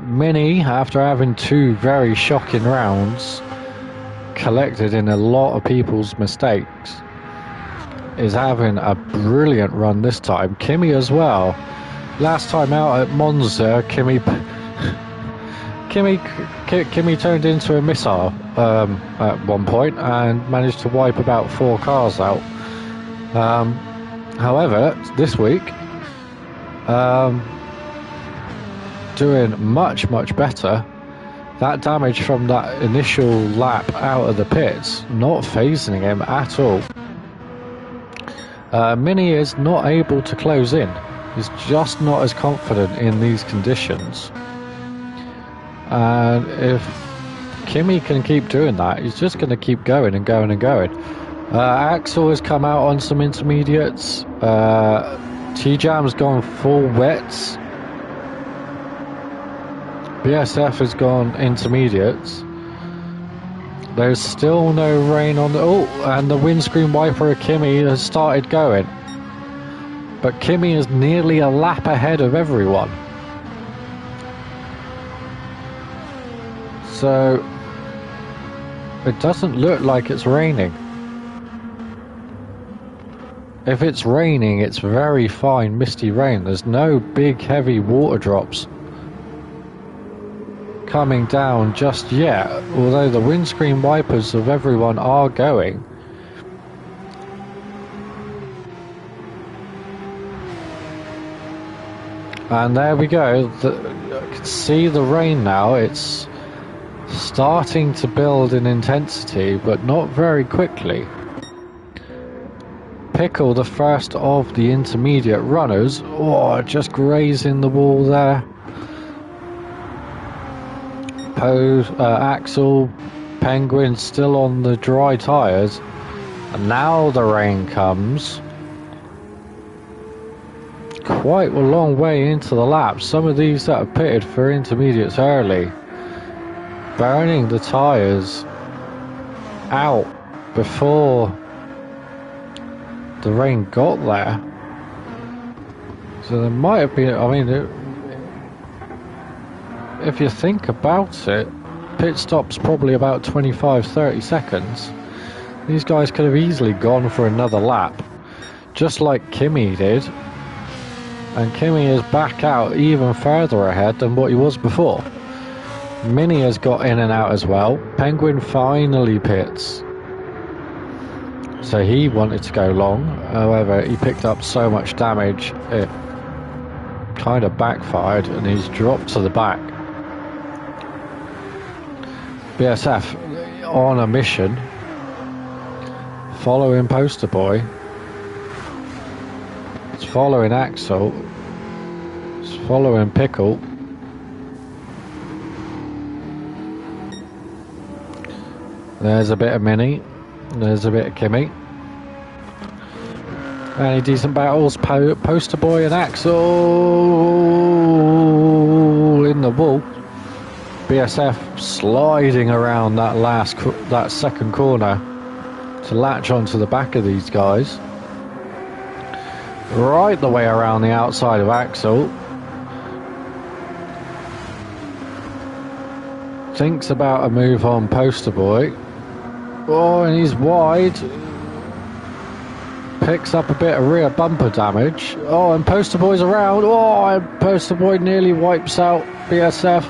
Mini, after having two very shocking rounds, collected in a lot of people's mistakes, is having a brilliant run this time. Kimi as well. Last time out at Monza, Kimi turned into a missile at one point and managed to wipe about 4 cars out. However, this week, doing much better. That damage from that initial lap out of the pits not phasing him at all. Mini is not able to close in. He's just not as confident in these conditions. And if Kimi can keep doing that, he's just going to keep going and going and going. Axel has come out on some intermediates. T-Jam's gone full wets. BsF has gone intermediates. There's still no rain on the... Oh, and the windscreen wiper of Kimi has started going. But Kimi is nearly a lap ahead of everyone. So it doesn't look like it's raining. If it's raining, it's very fine, misty rain. There's no big, heavy water drops coming down just yet, although the windscreen wipers of everyone are going. And there we go. I can see the rain now. It's starting to build in intensity, but not very quickly. Pickle, the first of the intermediate runners, just grazing the wall there. Axel, Penguin still on the dry tyres, and now the rain comes. Quite a long way into the lap. Some of these that have pitted for intermediates early, burning the tyres out before the rain got there. So there might have been, I mean, if you think about it, pit stop's probably about 25-30 seconds. These guys could have easily gone for another lap, just like Kimi did. And Kimi is back out even further ahead than what he was before. Mini has got in and out as well. Penguin finally pits. So he wanted to go long. However, he picked up so much damage, it kind of backfired and he's dropped to the back. BsF on a mission, following Poster Boy. It's following Axel. It's following Pickle. There's a bit of Mini. There's a bit of Kimi. Any decent battles? Poster Boy and Axel in the wall. BsF sliding around that second corner. to latch onto the back of these guys. Right the way around the outside of Axel. Thinks about a move on Poster Boy. Oh, and he's wide. Picks up a bit of rear bumper damage. Oh, and Poster Boy's around. Oh, and Poster Boy nearly wipes out BSF.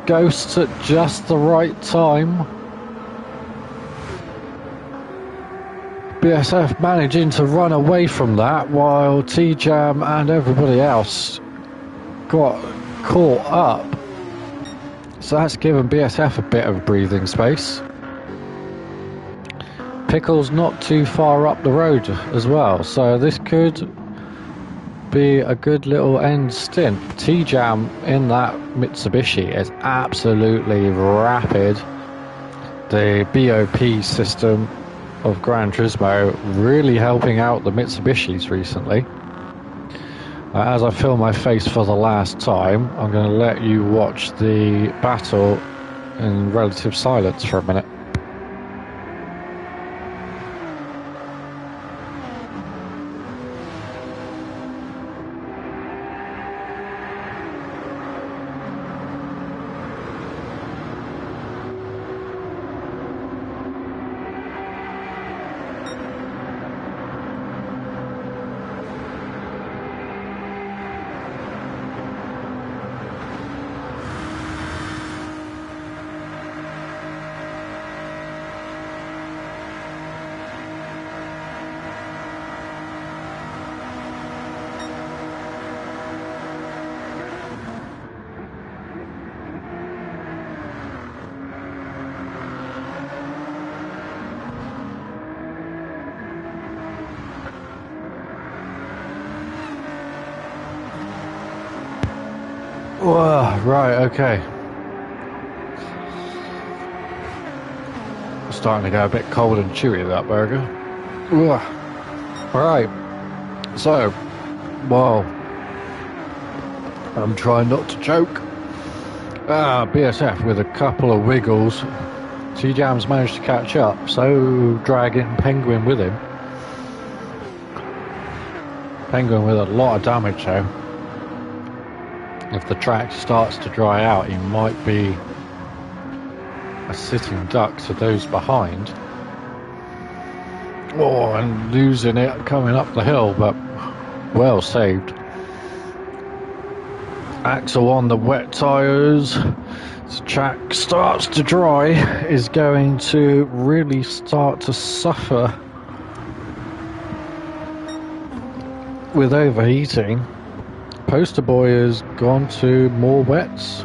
Ghosts at just the right time. BSF managing to run away from that while T-Jam and everybody else got caught up. So that's given BSF a bit of breathing space. Pickle's not too far up the road as well, so this could be a good little end stint. T-Jam in that Mitsubishi is absolutely rapid. The BOP system of Gran Turismo really helping out the Mitsubishis recently. As I film my face for the last time, I'm going to let you watch the battle in relative silence for a minute. Whoa, right, okay. Starting to go a bit cold and chewy, that burger. Alright, so, well, I'm trying not to choke. BSF with a couple of wiggles. T-Jam's managed to catch up, so dragging Penguin with him. Penguin with a lot of damage though. If the track starts to dry out, he might be a sitting duck to those behind. Oh, and losing it coming up the hill, but well saved. Axel on the wet tyres. As the track starts to dry, is going to really start to suffer with overheating. Poster Boy has gone to more wets.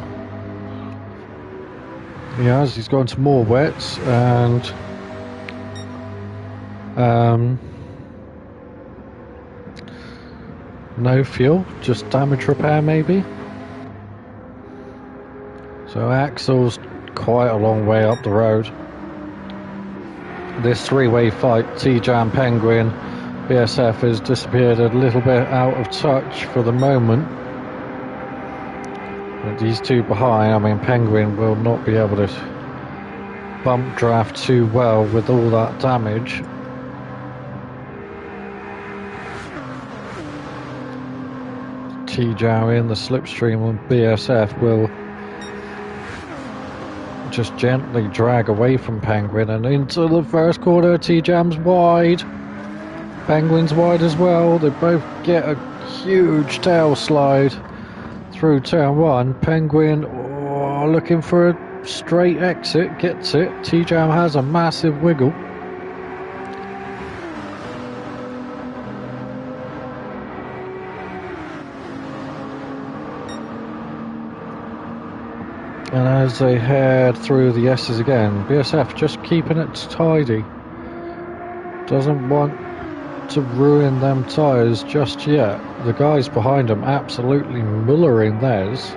He's gone to more wets and no fuel, just damage repair maybe. So Axel's quite a long way up the road. This three-way fight, T-Jam, Penguin, BSF has disappeared a little bit out of touch for the moment. But these two behind, I mean Penguin will not be able to bump draft too well with all that damage. T-Jam in the slipstream and BSF will just gently drag away from Penguin and into the first corner. T-Jam's wide. Penguin's wide as well. They both get a huge tail slide through turn one. Penguin looking for a straight exit, gets it. T-Jam has a massive wiggle. And as they head through the S's again, BSF just keeping it tidy. Doesn't want to ruin them tyres just yet. The guys behind them absolutely mullering theirs.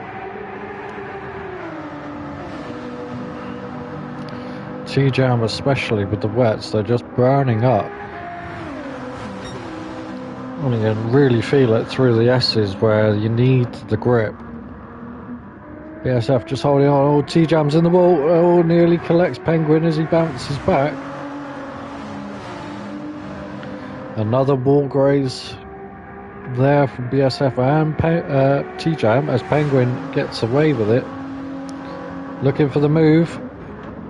T-Jam especially with the wets, they're just burning up. And you can really feel it through the S's where you need the grip. BSF just holding on. Oh, T-Jam's in the wall. Oh, nearly collects Penguin as he bounces back. Another wall graze there from BSF and T-Jam as Penguin gets away with it. Looking for the move.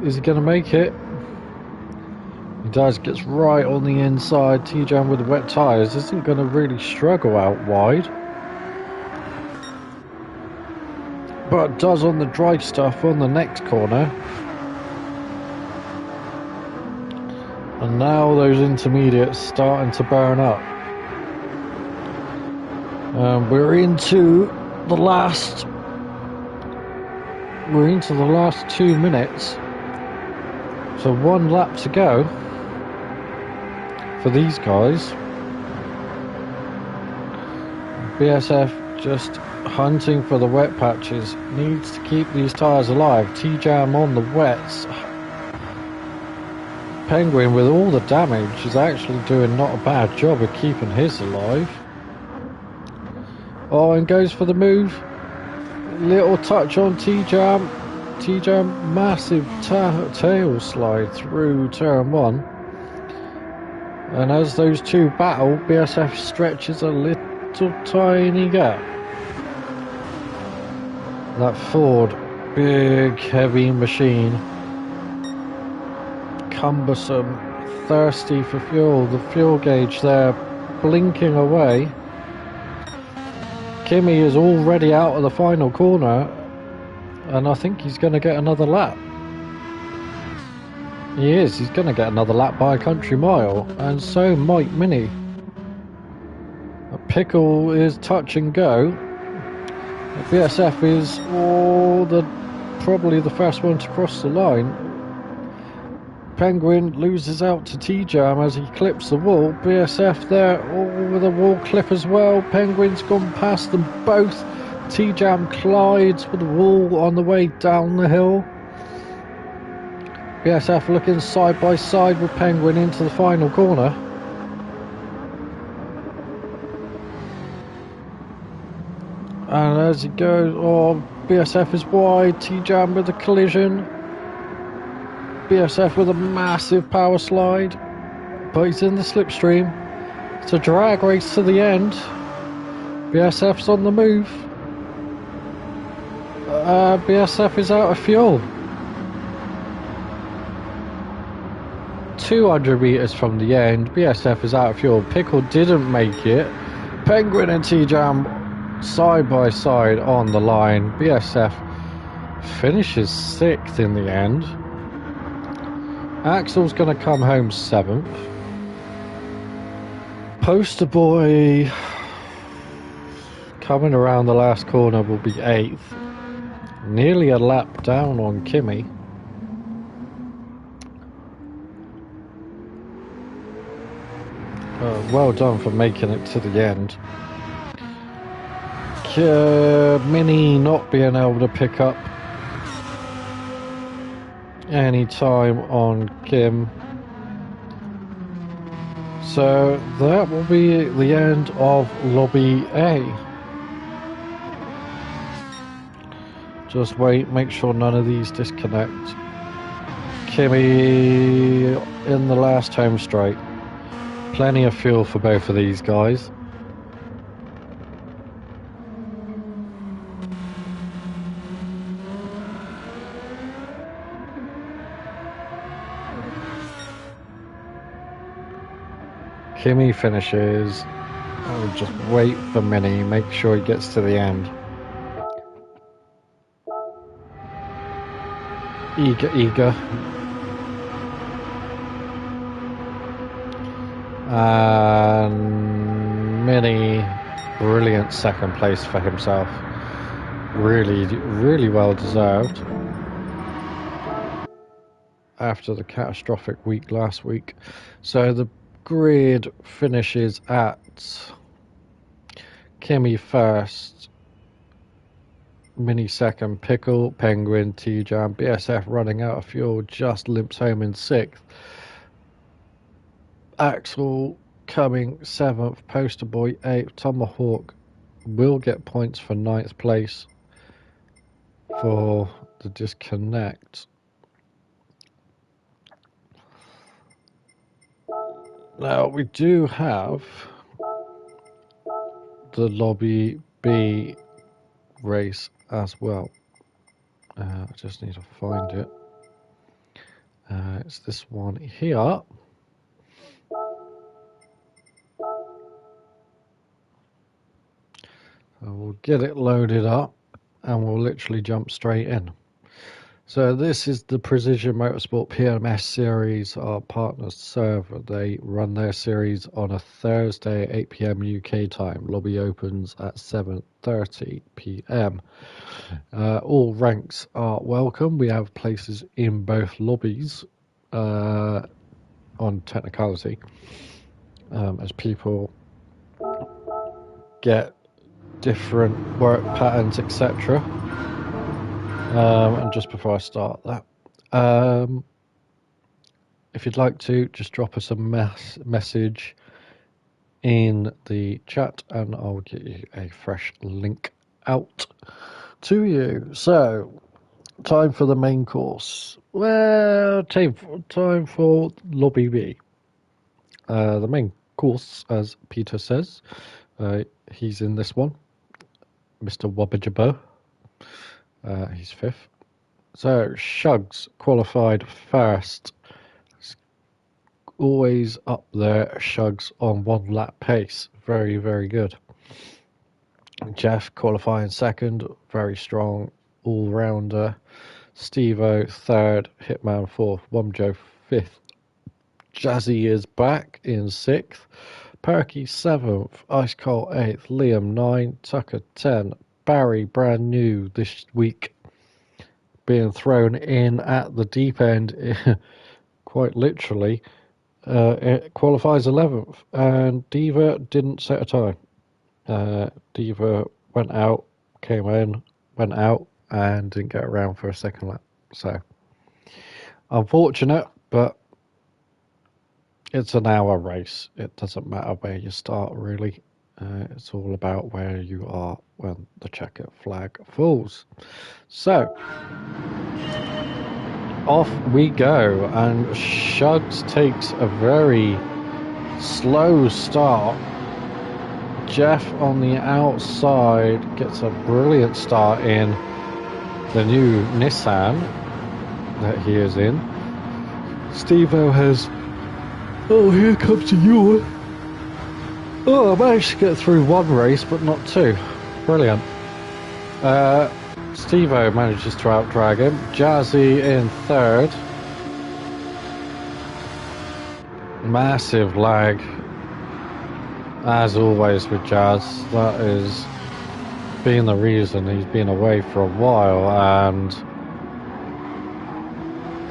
Is he going to make it? He does, gets right on the inside. T-Jam with the wet tyres isn't going to really struggle out wide. But does on the dry stuff on the next corner. And now those intermediates starting to burn up. We're into the last 2 minutes. So 1 lap to go for these guys. BSF just hunting for the wet patches. Needs to keep these tyres alive. T-Jam on the wets. Penguin with all the damage is actually doing not a bad job of keeping his alive. Oh, and goes for the move. Little touch on T-Jam. T-Jam massive tail slide through turn 1. And as those two battle, BSF stretches a little tiny gap. That Ford, big heavy machine, cumbersome, thirsty for fuel. The fuel gauge there blinking away. Kimi is already out of the final corner, and I think he's going to get another lap. He is, he's going to get another lap by a country mile, and so might Mini. Pickle is touch and go. BSF is probably the first one to cross the line. Penguin loses out to T-Jam as he clips the wall. BSF there with a wall clip as well. Penguin's gone past them both. T-Jam collides with the wall on the way down the hill. BSF looking side by side with Penguin into the final corner. And as he goes, BSF is wide. T-Jam with a collision. BSF with a massive power slide, but he's in the slipstream. It's a drag race to the end. BSF's on the move. BSF is out of fuel. 200 meters from the end, BSF is out of fuel. Pickle didn't make it. Penguin and T-Jam side by side on the line. BSF finishes 6th in the end. Axel's going to come home 7th. Poster Boy coming around the last corner will be 8th. Nearly a lap down on Kimi. Well done for making it to the end. Mini not being able to pick up any time on Kim. So that will be the end of Lobby A. Just wait, make sure none of these disconnect. Kimi in the last home straight. Plenty of fuel for both of these guys. Kimi finishes. I'll just wait for Mini, make sure he gets to the end. Eager. And Mini, brilliant 2nd place for himself. Really well deserved. After the catastrophic week last week. So the grid finishes at Kimi 1st, Mini 2nd, Pickle, Penguin, T-Jam, BSF running out of fuel, just limps home in 6th. Axel coming 7th, Poster Boy 8th, Tomahawk will get points for 9th place for the disconnect. Now we do have the Lobby B race as well. I just need to find it. It's this one here. So we'll get it loaded up and we'll literally jump straight in. So this is the Precision Motorsport PMS series, our partner server. They run their series on a Thursday at 8 PM UK time. Lobby opens at 7:30 PM. All ranks are welcome. We have places in both lobbies on technicality as people get different work patterns, etc. And just before I start that, if you'd like to, just drop us a message in the chat and I'll get you a fresh link out to you. So, time for the main course. Well, time for Lobby B. The main course, as Peter says, he's in this one, Mr. Wabbajabo. He's fifth. So Shugs qualified first. It's always up there. Shugs on 1 lap pace. Very, very good. Jeff qualifying second. Very strong all-rounder. Steve-O third. Hitman fourth. Womjo fifth. Jazzy is back in sixth. Perky seventh. Ice Cold eighth. Liam 9. Tucker 10. Barry, brand new this week, being thrown in at the deep end, quite literally. It qualifies 11th, and Diva didn't set a time. Diva went out, came in, went out, and didn't get around for a second lap. So, unfortunate, but it's an hour race. It doesn't matter where you start, really. It's all about where you are when the checkered flag falls. So, off we go, and Shugs takes a very slow start. Jeff on the outside gets a brilliant start in the new Nissan that he is in. Steve-O has... Oh, here comes you. Oh, I managed to get through one race, but not two. Brilliant. Steve-O manages to outdrag him. Jazzy in third. Massive lag. As always with Jazz, that is being the reason he's been away for a while, and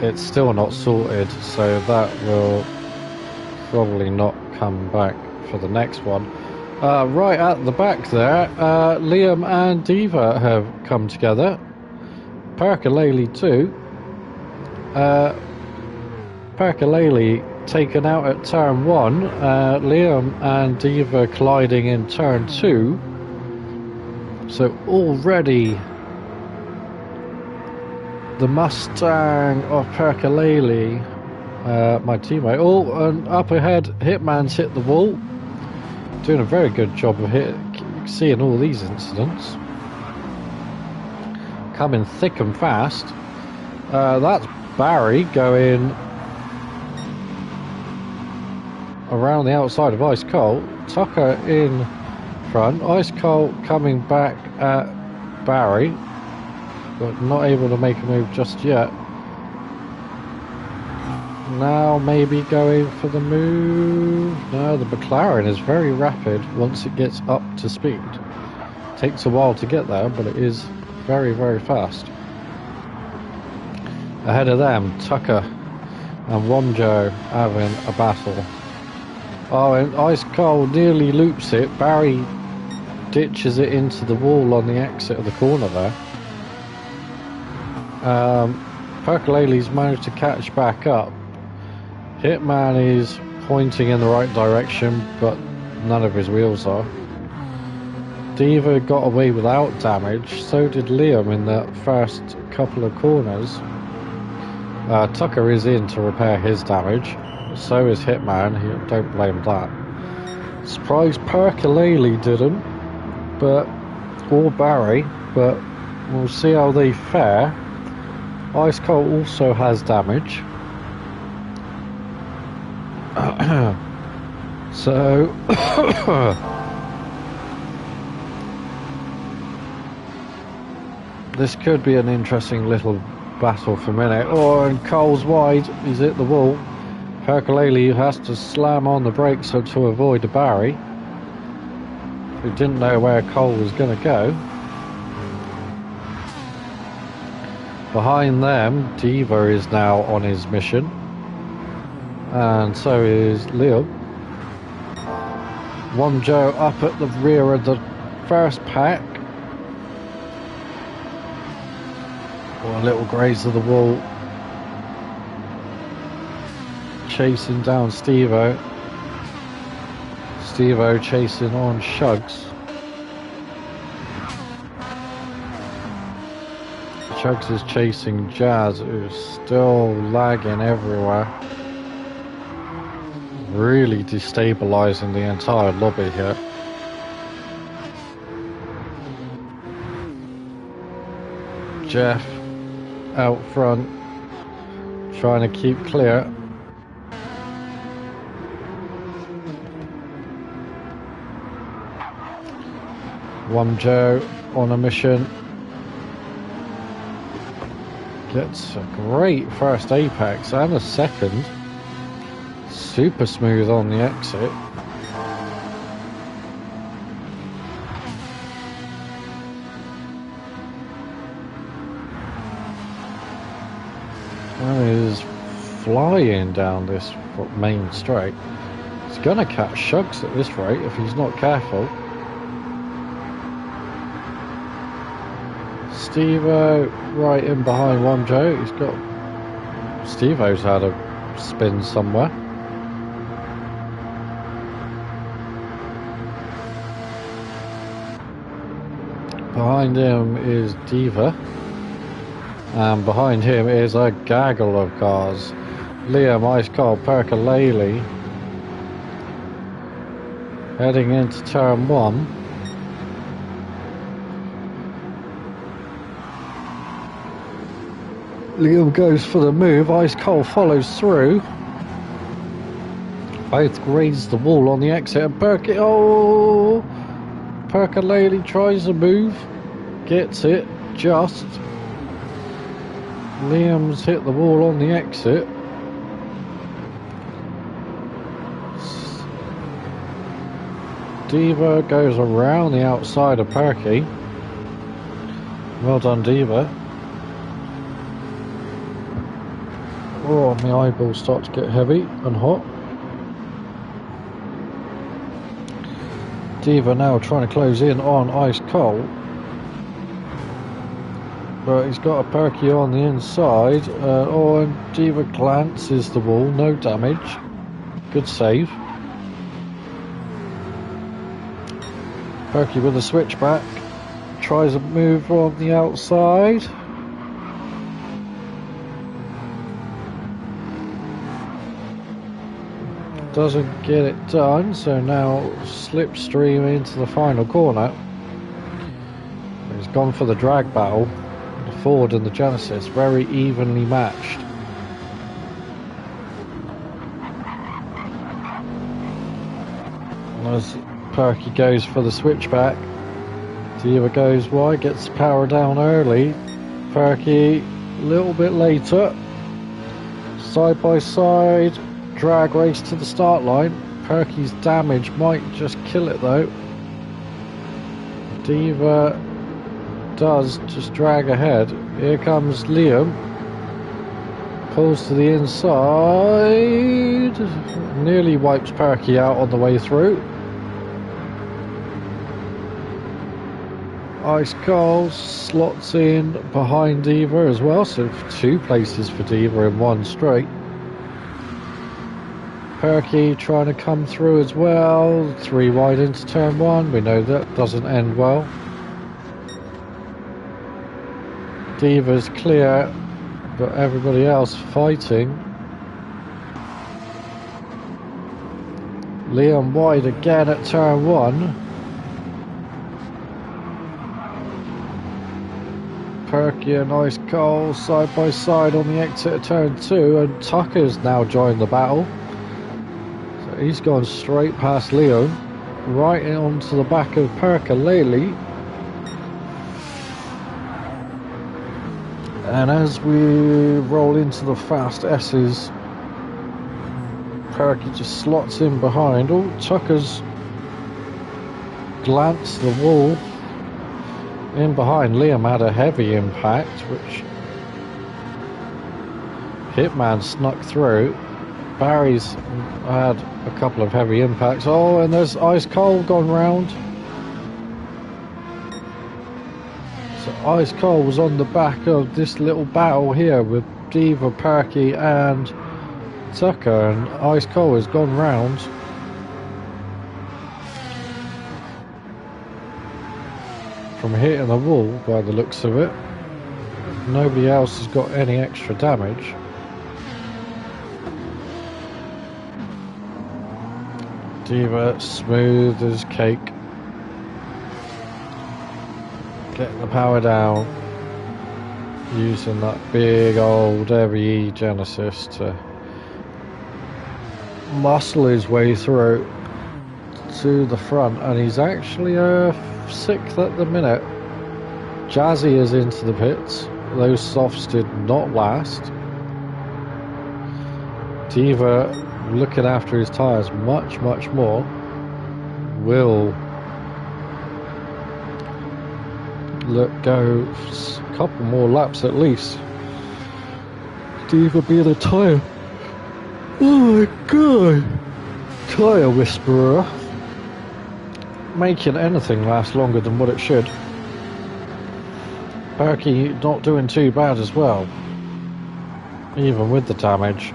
it's still not sorted, so that will probably not come back for the next one. Right at the back there, Liam and Diva have come together. Perkalele too. Perkalele taken out at turn 1. Liam and Diva colliding in turn 2. So already the Mustang of Perkalele, my teammate. Oh, and up ahead, Hitman's hit the wall. Doing a very good job of seeing all these incidents. Coming thick and fast. That's Barry going around the outside of Ice Cold. Tucker in front. Ice Cold coming back at Barry, but not able to make a move just yet. Now maybe going for the move. No, the McLaren is very rapid once it gets up to speed. Takes a while to get there, but it is very, very fast. Ahead of them, Tucker and Wonjo having a battle. Oh, and Ice Cold nearly loops it. Barry ditches it into the wall on the exit of the corner there. Perkalele's managed to catch back up. Hitman is pointing in the right direction, but none of his wheels are. Diva got away without damage, so did Liam in the first couple of corners. Tucker is in to repair his damage. So is Hitman. Don't blame that. Surprised Percolele didn't, or Barry, but we'll see how they fare. Ice Cold also has damage. So this could be an interesting little battle for a minute. Oh, and Cole's wide. He's hit the wall. Percolele has to slam on the brakes to avoid a Barry. We didn't know where Cole was going to go. Behind them, Diva is now on his mission. And so is Leo. One Joe up at the rear of the first pack. A little graze of the wall. Chasing down Steve-O. Steve-O chasing on Shugs. Shugs is chasing Jazz, who's still lagging everywhere. Really destabilizing the entire lobby here. Jeff out front, trying to keep clear. One Joe on a mission. Gets a great first apex and a second. Super smooth on the exit. Is flying down this main straight. He's gonna catch Shugs at this rate if he's not careful. Steve-O right in behind One Joe. He's got Steve-O's had a spin somewhere. Behind him is Diva. And behind him is a gaggle of cars. Liam, Ice Cold, Percolele. Heading into turn 1. Liam goes for the move. Ice Cold follows through. Both graze the wall on the exit. And Percolele tries a move. Gets it. Just. Liam's hit the wall on the exit. Diva goes around the outside of Perky. Well done, Diva. Oh, my eyeballs start to get heavy and hot. Diva now trying to close in on Ice Cold. But he's got a Perky on the inside. And Diva glances the wall, no damage. Good save. Perky with a switchback. Tries a move on the outside. Doesn't get it done, so now slipstream into the final corner. He's gone for the drag battle. The Ford and the Genesis, very evenly matched. As Perky goes for the switchback, Diva goes wide, gets the power down early. Perky a little bit later. Side by side, drag race to the start line. Perky's damage might just kill it though. Diva does just drag ahead. Here comes Liam. Pulls to the inside. Nearly wipes Perky out on the way through. Ice Cold slots in behind Diva as well, so 2 places for Diva in one straight. Perky trying to come through as well. 3 wide into turn 1. We know that doesn't end well. Diva's clear, but everybody else fighting. Liam wide again at turn 1. Perky and Ice Cold side by side on the exit of turn 2, and Tucker's now joined the battle. So he's gone straight past Liam, right onto the back of Perka-Lely. And as we roll into the fast S's, Perky just slots in behind. Oh, Tucker's glanced the wall. In behind, Liam had a heavy impact, which Hitman snuck through. Barry's had a couple of heavy impacts. Oh, and there's Ice Cold gone round. So Ice Cold was on the back of this little battle here with Diva, Perky and Tucker, and Ice Cold has gone round. From hitting the wall by the looks of it. Nobody else has got any extra damage. Diva smooth as cake. Getting the power down. Using that big old heavy Genesis to muscle his way through to the front, and he's actually 6th at the minute. Jazzy is into the pits. Those softs did not last. Diva, looking after his tyres much more, will go a couple more laps at least. Diva being a tyre, oh my god, tyre whisperer, making anything last longer than what it should. Perky not doing too bad as well, even with the damage.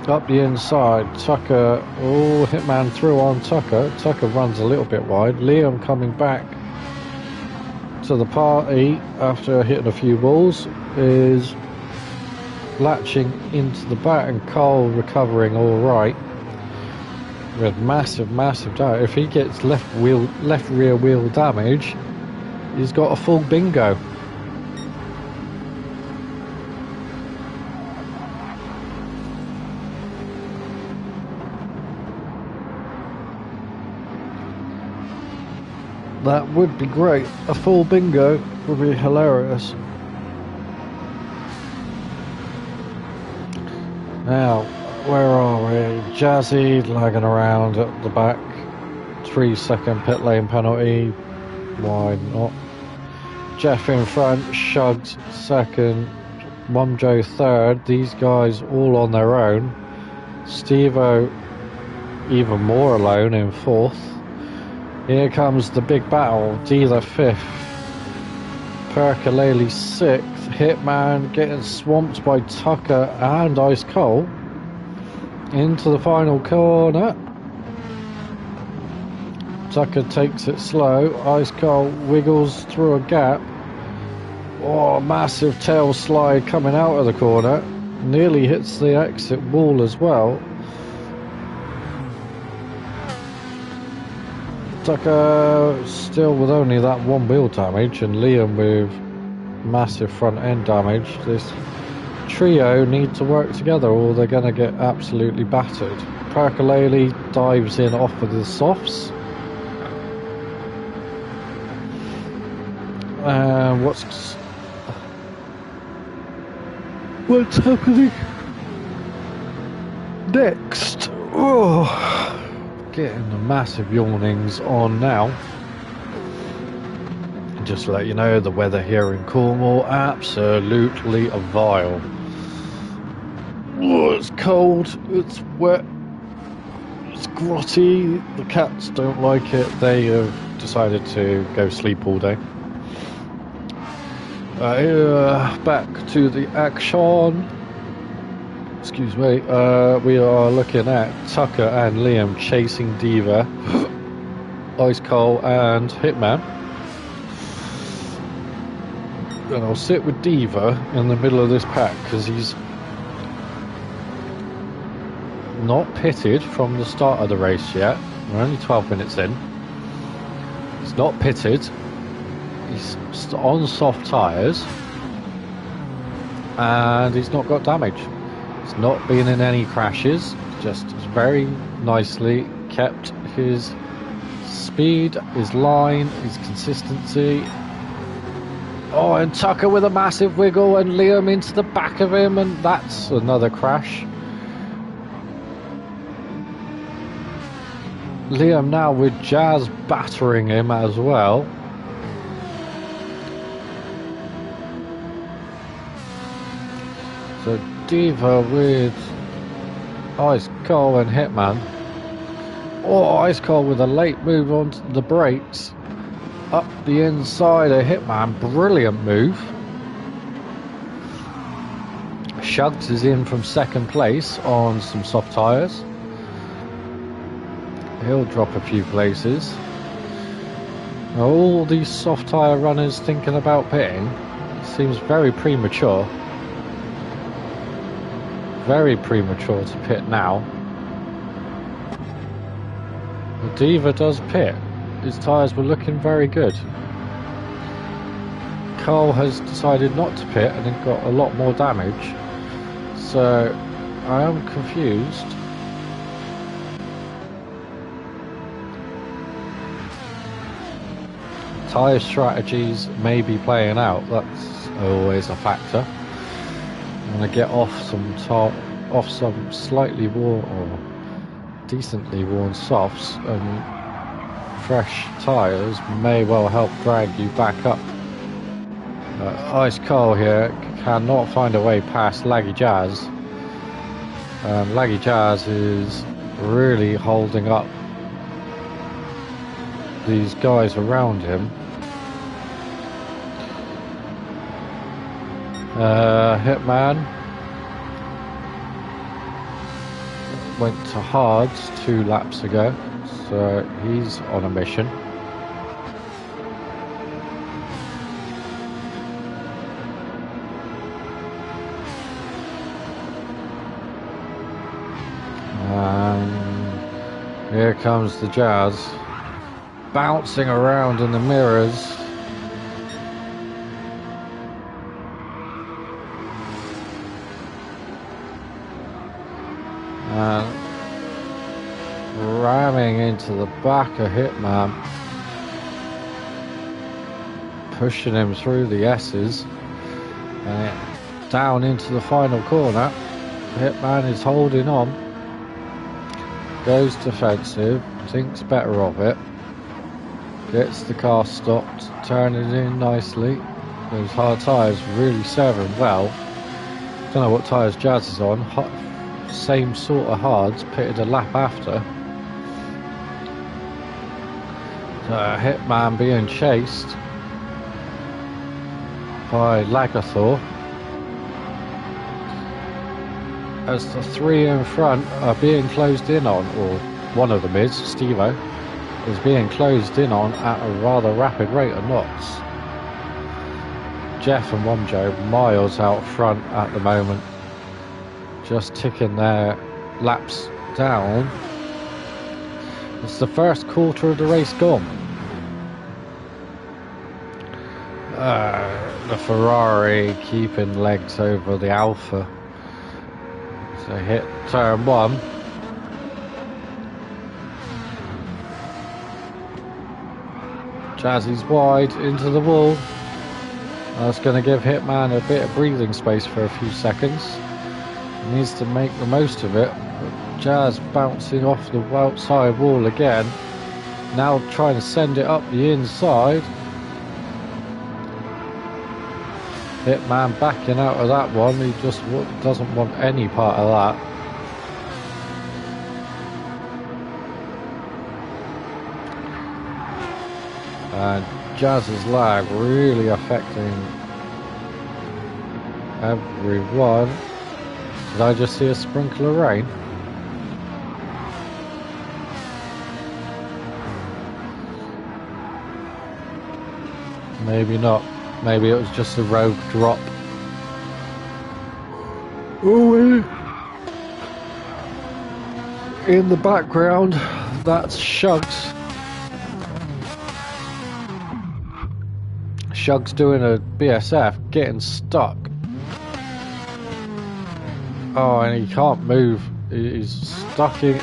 Up the inside, Tucker, oh, Hitman through on Tucker. Tucker runs a little bit wide. Liam coming back to the party after hitting a few balls is latching into the back, and Cole recovering all right with massive damage. If he gets left rear wheel damage, he's got a full bingo. That would be great. A full bingo would be hilarious. Now, where are we? Jazzy lagging around at the back. 3-second pit lane penalty. Why not? Jeff in front. Shugged second. Mumjo third. These guys all on their own. Steve-O even more alone in fourth. Here comes the big battle. Dealer 5th. Perka-Lely 6th. Hitman getting swamped by Tucker and Ice Cold. Into the final corner. Tucker takes it slow. Ice Cold wiggles through a gap. Oh, massive tail slide coming out of the corner. Nearly hits the exit wall as well. Tucker still with only that one wheel damage, and Liam with massive front end damage. This trio need to work together or they're going to get absolutely battered. Perka-Lely dives in off of the softs. What's happening next? Oh. Getting the massive yawnings on now. Just to let you know, the weather here in Cornwall, absolutely vile. Oh, it's cold, it's wet, it's grotty. The cats don't like it. They have decided to go sleep all day. Back to the action. Excuse me, we are looking at Tucker and Liam chasing Diva, Ice Cold and Hitman. And I'll sit with Diva in the middle of this pack because he's not pitted from the start of the race yet. We're only 12 minutes in. He's not pitted. He's on soft tyres. And he's not got damage. He's not been in any crashes. Just very nicely kept his speed, his line, his consistency. Oh, and Tucker with a massive wiggle and Liam into the back of him, and that's another crash. Liam now with Jazz battering him as well. So Diva with Ice Cold and Hitman. Oh, Ice Cold with a late move onto the brakes. Up the inside of Hitman. Brilliant move. Shugs is in from second place on some soft tyres. He'll drop a few places. Now, all these soft tyre runners thinking about pitting seems very premature. Very premature to pit now. The Diva does pit. His tyres were looking very good. Cole has decided not to pit and then got a lot more damage. So I am confused. Tyre strategies may be playing out. That's always a factor. I'm going to get off some slightly worn or decently worn softs, and fresh tyres may well help drag you back up. Ice Cold here cannot find a way past Laggy Jazz. Laggy Jazz is really holding up these guys around him. Hitman went to hards 2 laps ago, so he's on a mission. And here comes the Jazz, bouncing around in the mirrors. And ramming into the back of Hitman, pushing him through the S's and down into the final corner. Hitman is holding on, goes defensive, thinks better of it, gets the car stopped, turning in nicely. Those hard tyres really serving well. Don't know what tyres Jazz is on. Same sort of hards, pitted a lap after. Hitman being chased by Lagathor, as the 3 in front are being closed in on, or one of them is, Steve-O, is being closed in on at a rather rapid rate of knots. Jeff and Womjo miles out front at the moment, just ticking their laps down. It's the first quarter of the race gone. The Ferrari keeping legs over the Alpha. So hit turn 1. Jazzy's wide into the wall. That's going to give Hitman a bit of breathing space for a few seconds. He needs to make the most of it. Jazz bouncing off the outside wall again. Now trying to send it up the inside. Hitman backing out of that one. He just doesn't want any part of that. And Jazz's lag really affecting everyone. Did I just see a sprinkle of rain? Maybe not. Maybe it was just a rogue drop. In the background, that's Shugs. Shugs doing a BSF, getting stuck. Oh, and he can't move. He's stuck in.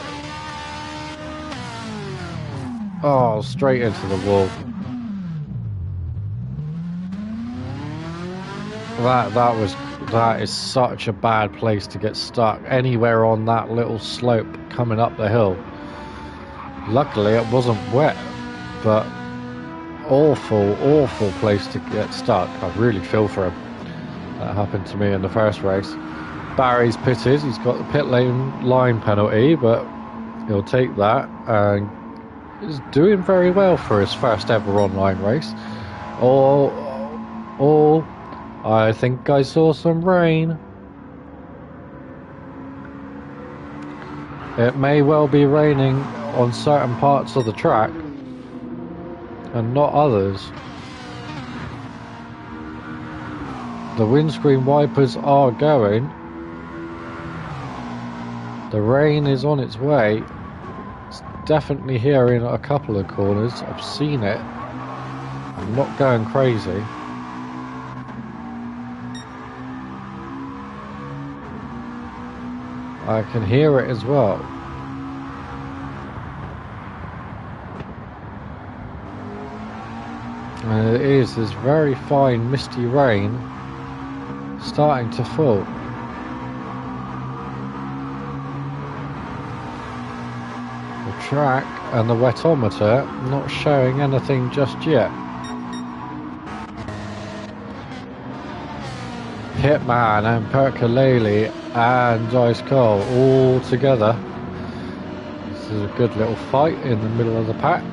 Oh, straight into the wall. That is such a bad place to get stuck. Anywhere on that little slope coming up the hill. Luckily, it wasn't wet, but awful place to get stuck. I really feel for him. That happened to me in the first race. Barry's pitted. He's got the pit lane line penalty, but he'll take that. And he's doing very well for his first ever online race. I think I saw some rain. It may well be raining on certain parts of the track and not others. The windscreen wipers are going. The rain is on its way. It's definitely here in a couple of corners. I've seen it. I'm not going crazy. I can hear it as well. And it is this very fine misty rain starting to fall. The track and the wetometer not showing anything just yet. Hitman and Percolele and Ice Cold all together. This is a good little fight in the middle of the pack.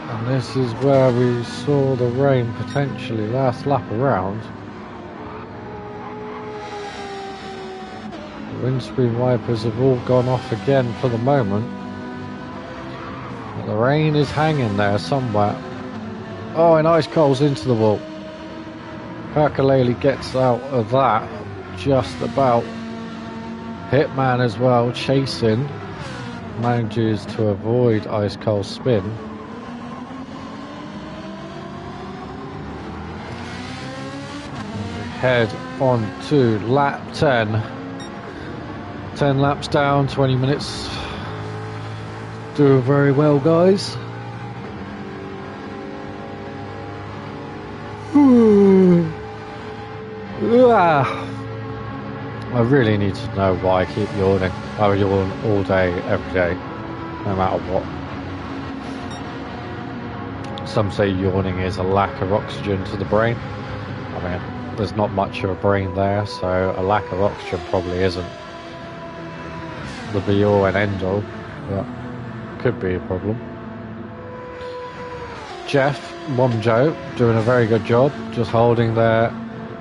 And this is where we saw the rain potentially last lap around. The windscreen wipers have all gone off again for the moment. But the rain is hanging there somewhere. Oh, and Ice Cold's into the wall. Percolele gets out of that just about. Hitman as well, chasing. Manages to avoid Ice Cold's spin. Head on to lap 10. 10 laps down, 20 minutes. Doing very well, guys. I really need to know why I keep yawning. I yawn all day, every day, no matter what. Some say yawning is a lack of oxygen to the brain. I mean, there's not much of a brain there, so a lack of oxygen probably isn't the be-all and end-all, but could be a problem. Jeff, Mom Joe, doing a very good job, just holding their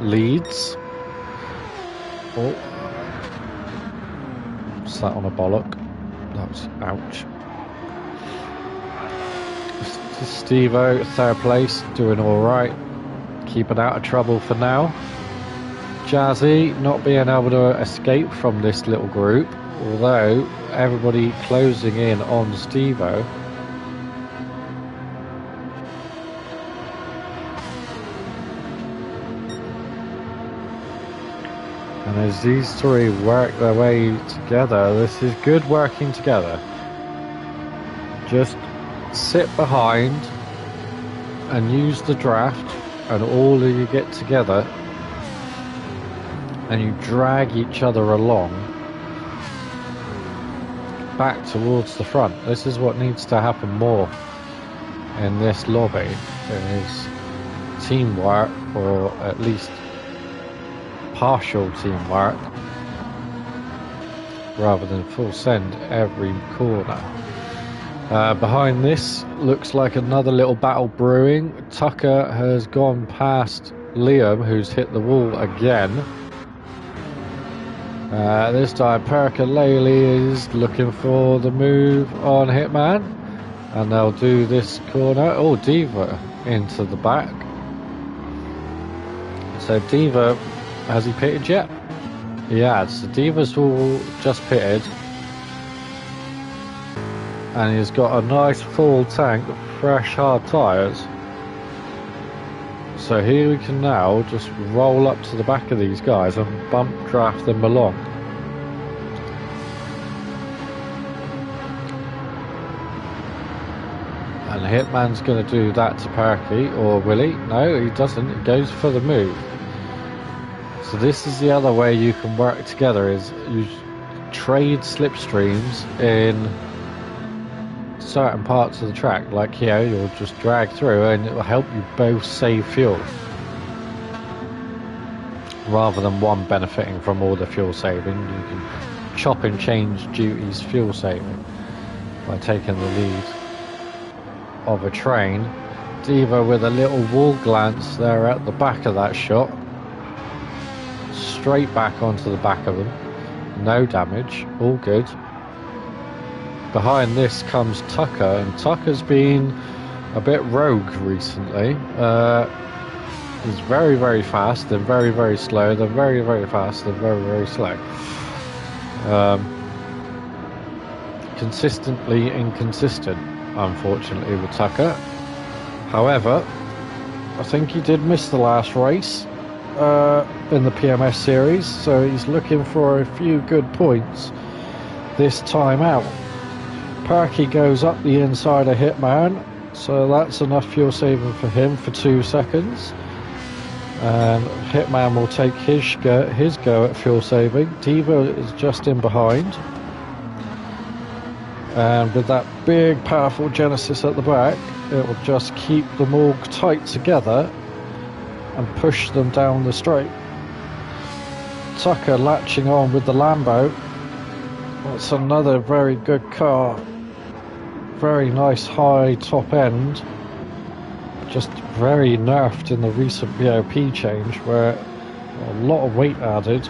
leads. Oh, sat on a bollock. That was ouch. Steve-O, third place, doing all right, keeping out of trouble for now. Jazzy not being able to escape from this little group, although everybody closing in on Steve-O. And as these three work their way together, this is good working together. Just sit behind and use the draft, and all of you get together and you drag each other along back towards the front. This is what needs to happen more in this lobby. It is teamwork, or at least partial teamwork, rather than full send every corner. Behind this looks like another little battle brewing. Tucker has gone past Liam, who's hit the wall again. This time Percolele is looking for the move on Hitman, and they'll do this corner. Oh, Diva into the back. So Diva, has he pitted yet? He has. The Diva's all just pitted. And he's got a nice full tank of fresh hard tyres. So here we can now just roll up to the back of these guys and bump draft them along. And Hitman's going to do that to Perky, or will he? No, he doesn't. He goes for the move. So this is the other way you can work together, is you trade slipstreams in certain parts of the track. Like here, you'll just drag through and it will help you both save fuel, rather than one benefiting from all the fuel saving. You can chop and change duties fuel saving by taking the lead of a train. Diva with a little wall glance there at the back of that shot, straight back onto the back of them, no damage, all good. Behind this comes Tucker, and Tucker's been a bit rogue recently. He's very, very fast, then very, very slow, then very, very fast, then very, very slow. Consistently inconsistent, unfortunately, with Tucker. However, I think he did miss the last race in the PMS series, so he's looking for a few good points this time out. Perky goes up the inside of Hitman, so that's enough fuel saving for him for 2 seconds. And Hitman will take his go at fuel saving. Diva is just in behind. And with that big powerful Genesis at the back, it will just keep them all tight together and push them down the straight. Tucker latching on with the Lambo. That's another very good car. Very nice high top end. Just very nerfed in the recent BOP change, where a lot of weight added.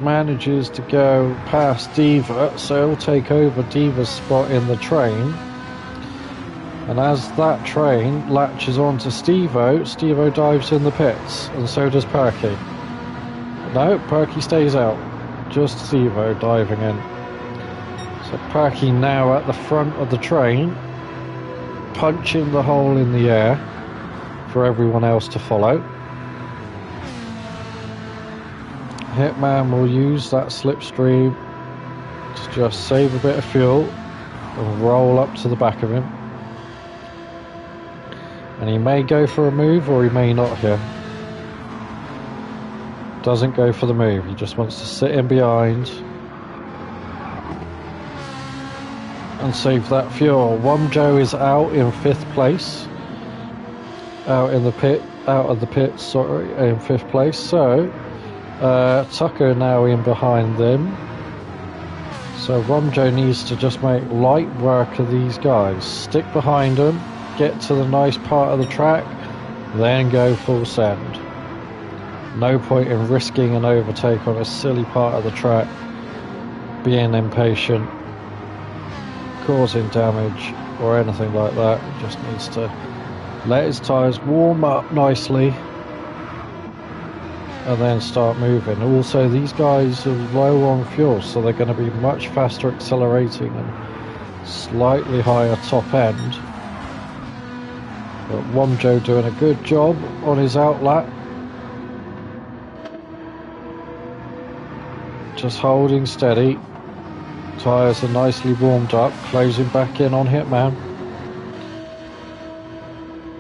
Manages to go past Diva, so he'll take over Diva's spot in the train. And as that train latches on to Stevo dives in the pits, and so does Perky. No, Perky stays out. Just Stevo diving in. So Perky now at the front of the train, punching the hole in the air for everyone else to follow. Hitman will use that slipstream to just save a bit of fuel and roll up to the back of him. And he may go for a move, or he may not here. Doesn't go for the move, he just wants to sit in behind and save that fuel. Womjo is out in 5th place. Out of the pit, in 5th place. So Tucker now in behind them. So Womjo needs to just make light work of these guys. Stick behind them, get to the nice part of the track, then go full send. No point in risking an overtake on a silly part of the track, being impatient, causing damage or anything like that. He just needs to let his tyres warm up nicely and then start moving. Also, these guys are low on fuel, so they're going to be much faster accelerating and slightly higher top end. But Womjo doing a good job on his outlet. Just holding steady. Tyres are nicely warmed up, closing back in on Hitman.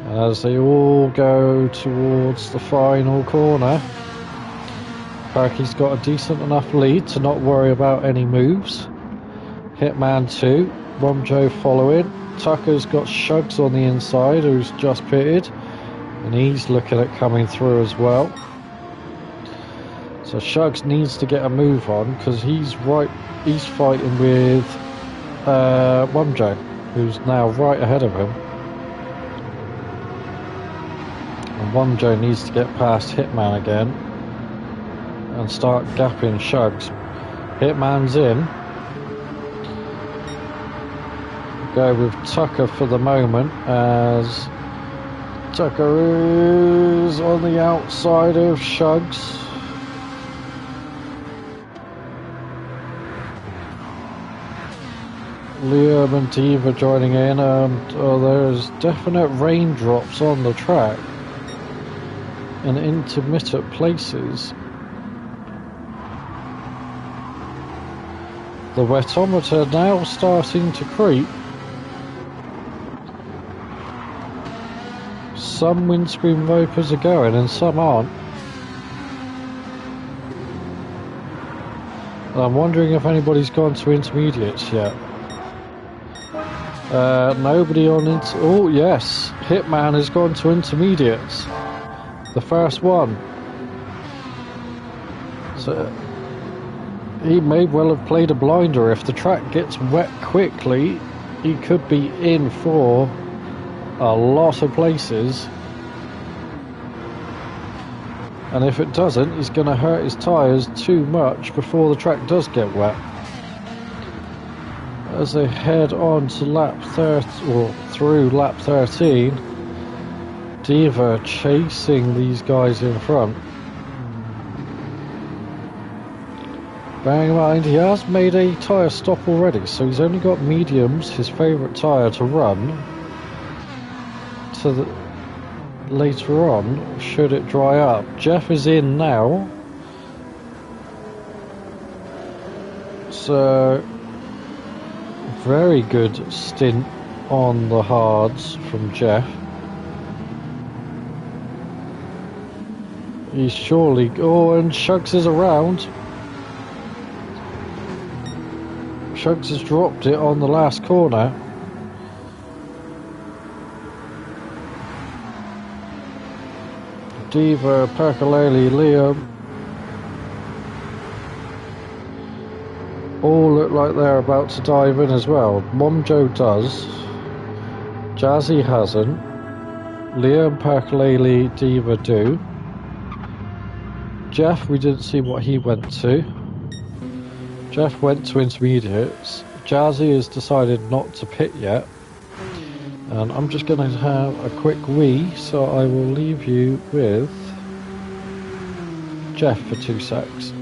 And as they all go towards the final corner, Perky's got a decent enough lead to not worry about any moves. Hitman 2, Womjo following. Tucker's got Shugs on the inside, who's just pitted, and he's looking at coming through as well. So Shugs needs to get a move on, because he's fighting with Womjo, who's now right ahead of him. And Womjo needs to get past Hitman again and start gapping Shugs. Hitman's in. Go with Tucker for the moment, as Tucker is on the outside of Shugs. Liam and Diva joining in, and there's definite raindrops on the track in intermittent places. The wetometer now starting to creep. Some windscreen wipers are going and some aren't. I'm wondering if anybody's gone to intermediates yet. Nobody on oh yes, Hitman has gone to intermediates. The first one. So he may well have played a blinder. If the track gets wet quickly, he could be in for a lot of places. And if it doesn't, he's going to hurt his tyres too much before the track does get wet. As they head on to lap 30, or through lap 13, Diva chasing these guys in front. Bearing in mind, he has made a tyre stop already, so he's only got mediums, his favourite tyre, to run to the later on, should it dry up. Jeff is in now, so very good stint on the hards from Jeff. He's surely... oh, and Shugs is around. Shugs has dropped it on the last corner. Diva, Percolele, Liam all look like they're about to dive in as well. Mom Joe does. Jazzy hasn't. Liam, Percolele, Diva do. Jeff, we didn't see what he went to. Jeff went to intermediates. Jazzy has decided not to pit yet. And I'm just going to have a quick wee, so I will leave you with Jeff for 2 secs.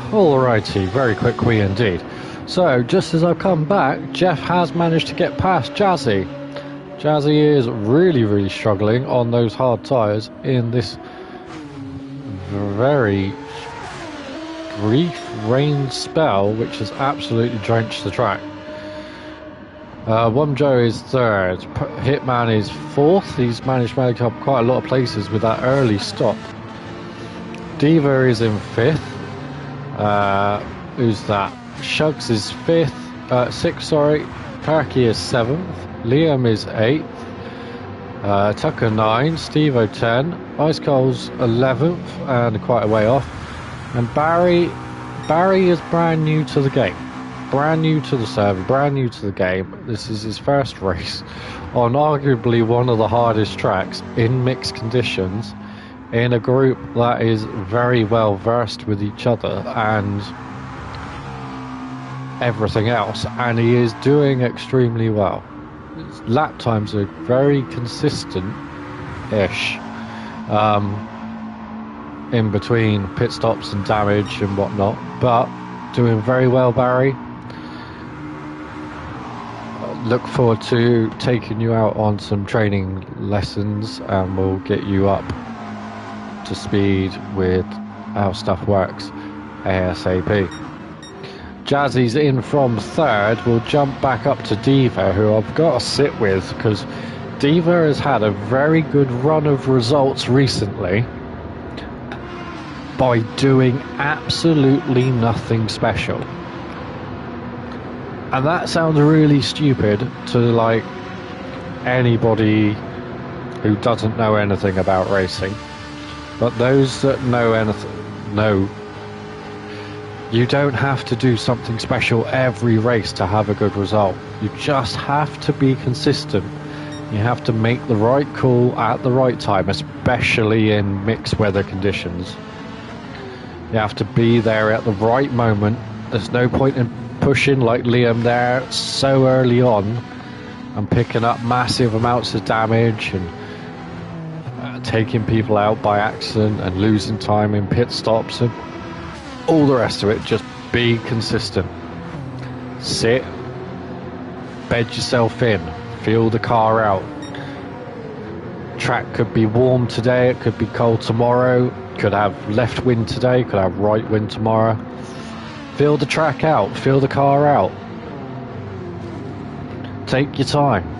Alrighty, very quick wee indeed. So, just as I've come back, Jeff has managed to get past Jazzy. Jazzy is really struggling on those hard tyres in this very brief rain spell, which has absolutely drenched the track. Wumjo is third, Hitman is fourth. He's managed to make up quite a lot of places with that early stop. Diva is in fifth. Who's that? Shugs is sixth, sorry. Perky is seventh. Liam is eighth. Tucker 9. Stevo 10. Ice Cole's 11th and quite a way off. And Barry is brand new to the game. Brand new to the server, brand new to the game. This is his first race on arguably one of the hardest tracks in mixed conditions, in a group that is very well versed with each other and everything else, and he is doing extremely well. His lap times are very consistent-ish, in between pit stops and damage and whatnot, but doing very well, Barry. Look forward to taking you out on some training lessons, and we'll get you up to speed with how stuff works ASAP. Jazzy's in from third, will jump back up to Diva, who I've got to sit with, because Diva has had a very good run of results recently by doing absolutely nothing special. And that sounds really stupid to like anybody who doesn't know anything about racing, but those that know anything know you don't have to do something special every race to have a good result. You just have to be consistent. You have to make the right call at the right time, especially in mixed weather conditions. You have to be there at the right moment. There's no point in pushing like Liam there so early on and picking up massive amounts of damage and taking people out by accident and losing time in pit stops and all the rest of it. Just be consistent. Sit, bed yourself in, feel the car out. Track could be warm today, it could be cold tomorrow, could have left wind today, could have right wind tomorrow. Feel the track out, feel the car out. Take your time.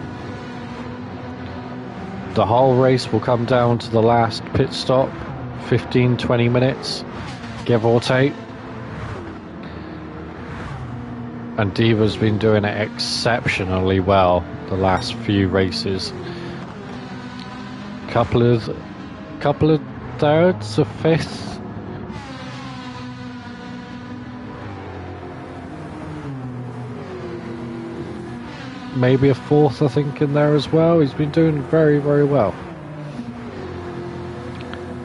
The whole race will come down to the last pit stop, 15-20 minutes, give or take. And Diva's been doing it exceptionally well the last few races. Couple of thirds, a fifth. Maybe a fourth, I think, in there as well. He's been doing very, very well.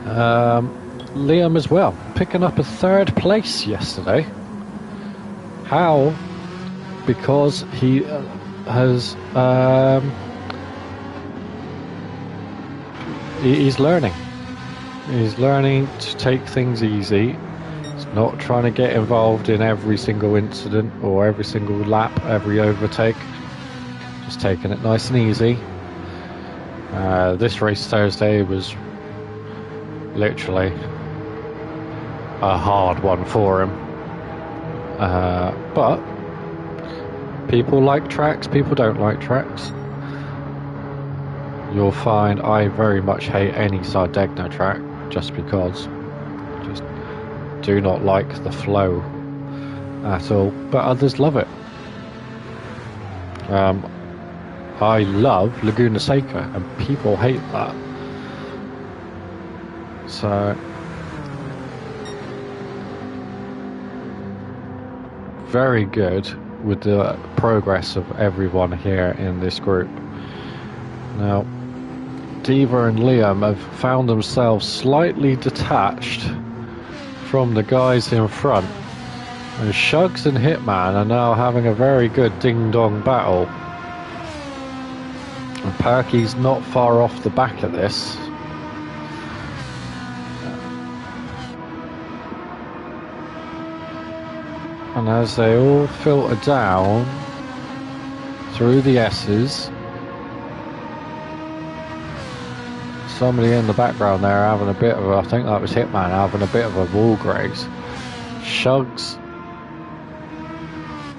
Liam as well, picking up a third place yesterday. How? Because he has he's learning. He's learning to take things easy. He's not trying to get involved in every single incident or every single lap, every overtake. Just taking it nice and easy. This race Thursday was literally a hard one for him. But people like tracks, people don't like tracks. You'll find I very much hate any Sardegna track just because. Just do not like the flow at all, but others love it. I love Laguna Seca and people hate that. So very good with the progress of everyone here in this group. Now Diva and Liam have found themselves slightly detached from the guys in front, and Shugs and Hitman are now having a very good ding-dong battle. And Perky's not far off the back of this. And as they all filter down through the S's, somebody in the background there having a bit of a, I think that was Hitman, having a bit of a wall graze. Shugs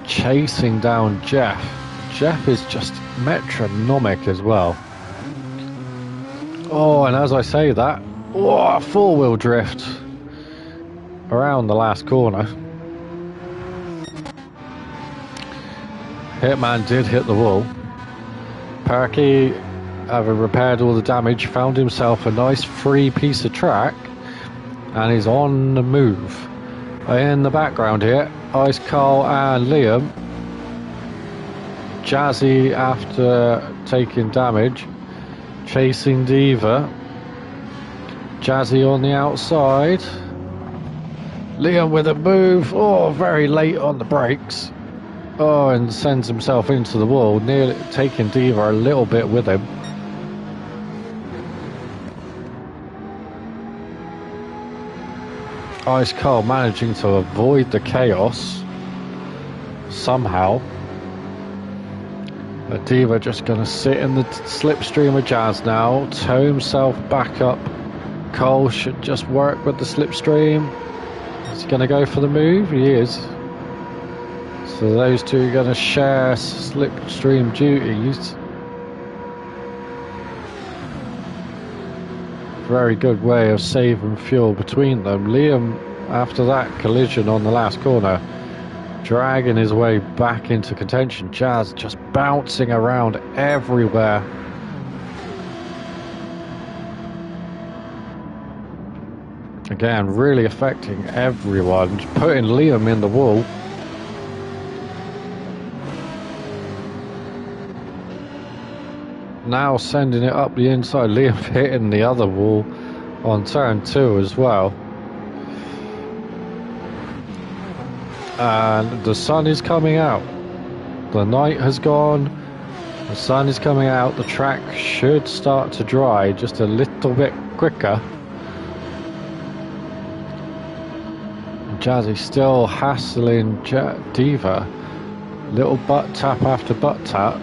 chasing down Jeff. Jeff is just metronomic as well. Oh, and as I say that, oh, four-wheel drift around the last corner. Hitman did hit the wall. Perky, having repaired all the damage, found himself a nice free piece of track and is on the move. In the background here, Ice Carl and Liam. Jazzy, after taking damage, chasing Diva. Jazzy on the outside. Liam with a move. Oh, very late on the brakes. Oh, and sends himself into the wall, nearly taking Diva a little bit with him. Ice Carl managing to avoid the chaos somehow. But Diva just going to sit in the slipstream of Jazz now, tow himself back up. Cole should just work with the slipstream. Is he going to go for the move? He is. So those two are going to share slipstream duties. Very good way of saving fuel between them. Liam, after that collision on the last corner, dragging his way back into contention. Jazz just bouncing around everywhere. Again, really affecting everyone, just putting Liam in the wall. Now sending it up the inside. Liam hitting the other wall on turn 2 as well. And the sun is coming out. The night has gone. The sun is coming out. The track should start to dry just a little bit quicker. Jazzy still hassling Diva. Little butt tap after butt tap.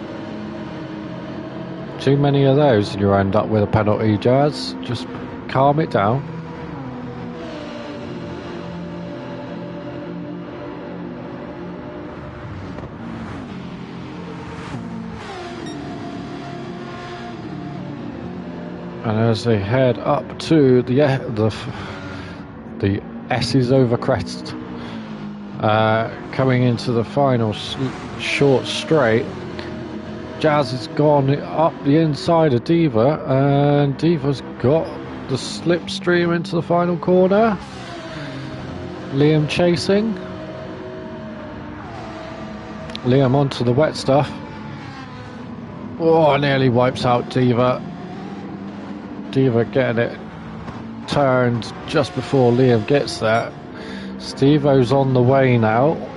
Too many of those and you end up with a penalty, Jazz. Just calm it down. And as they head up to the S's over crest, coming into the final short straight, Jazz has gone up the inside of Diva, and Diva's got the slipstream into the final corner. Liam chasing. Liam onto the wet stuff. Oh, nearly wipes out Diva. Diva getting it turned just before Liam gets there. Steve-O's on the way now.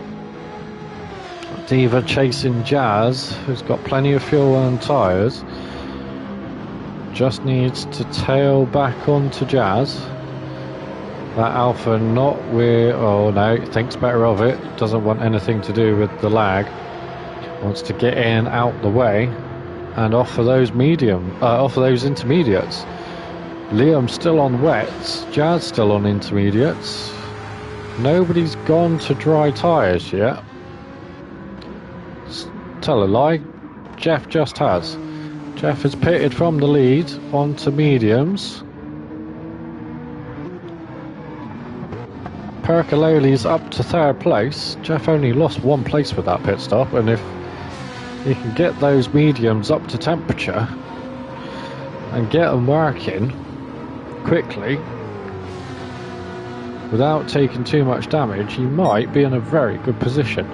Diva chasing Jazz, who's got plenty of fuel and tyres. Just needs to tail back onto Jazz. That Alpha not with... oh no, thinks better of it. Doesn't want anything to do with the lag. Wants to get in, out the way, and off of those off of those intermediates. Liam's still on wets. Jazz still on intermediates. Nobody's gone to dry tyres yet. Tell a lie, Jeff just has. Jeff has pitted from the lead onto mediums. Percololi's up to 3rd place. Jeff only lost 1 place with that pit stop, and if he can get those mediums up to temperature and get them working quickly without taking too much damage, he might be in a very good position.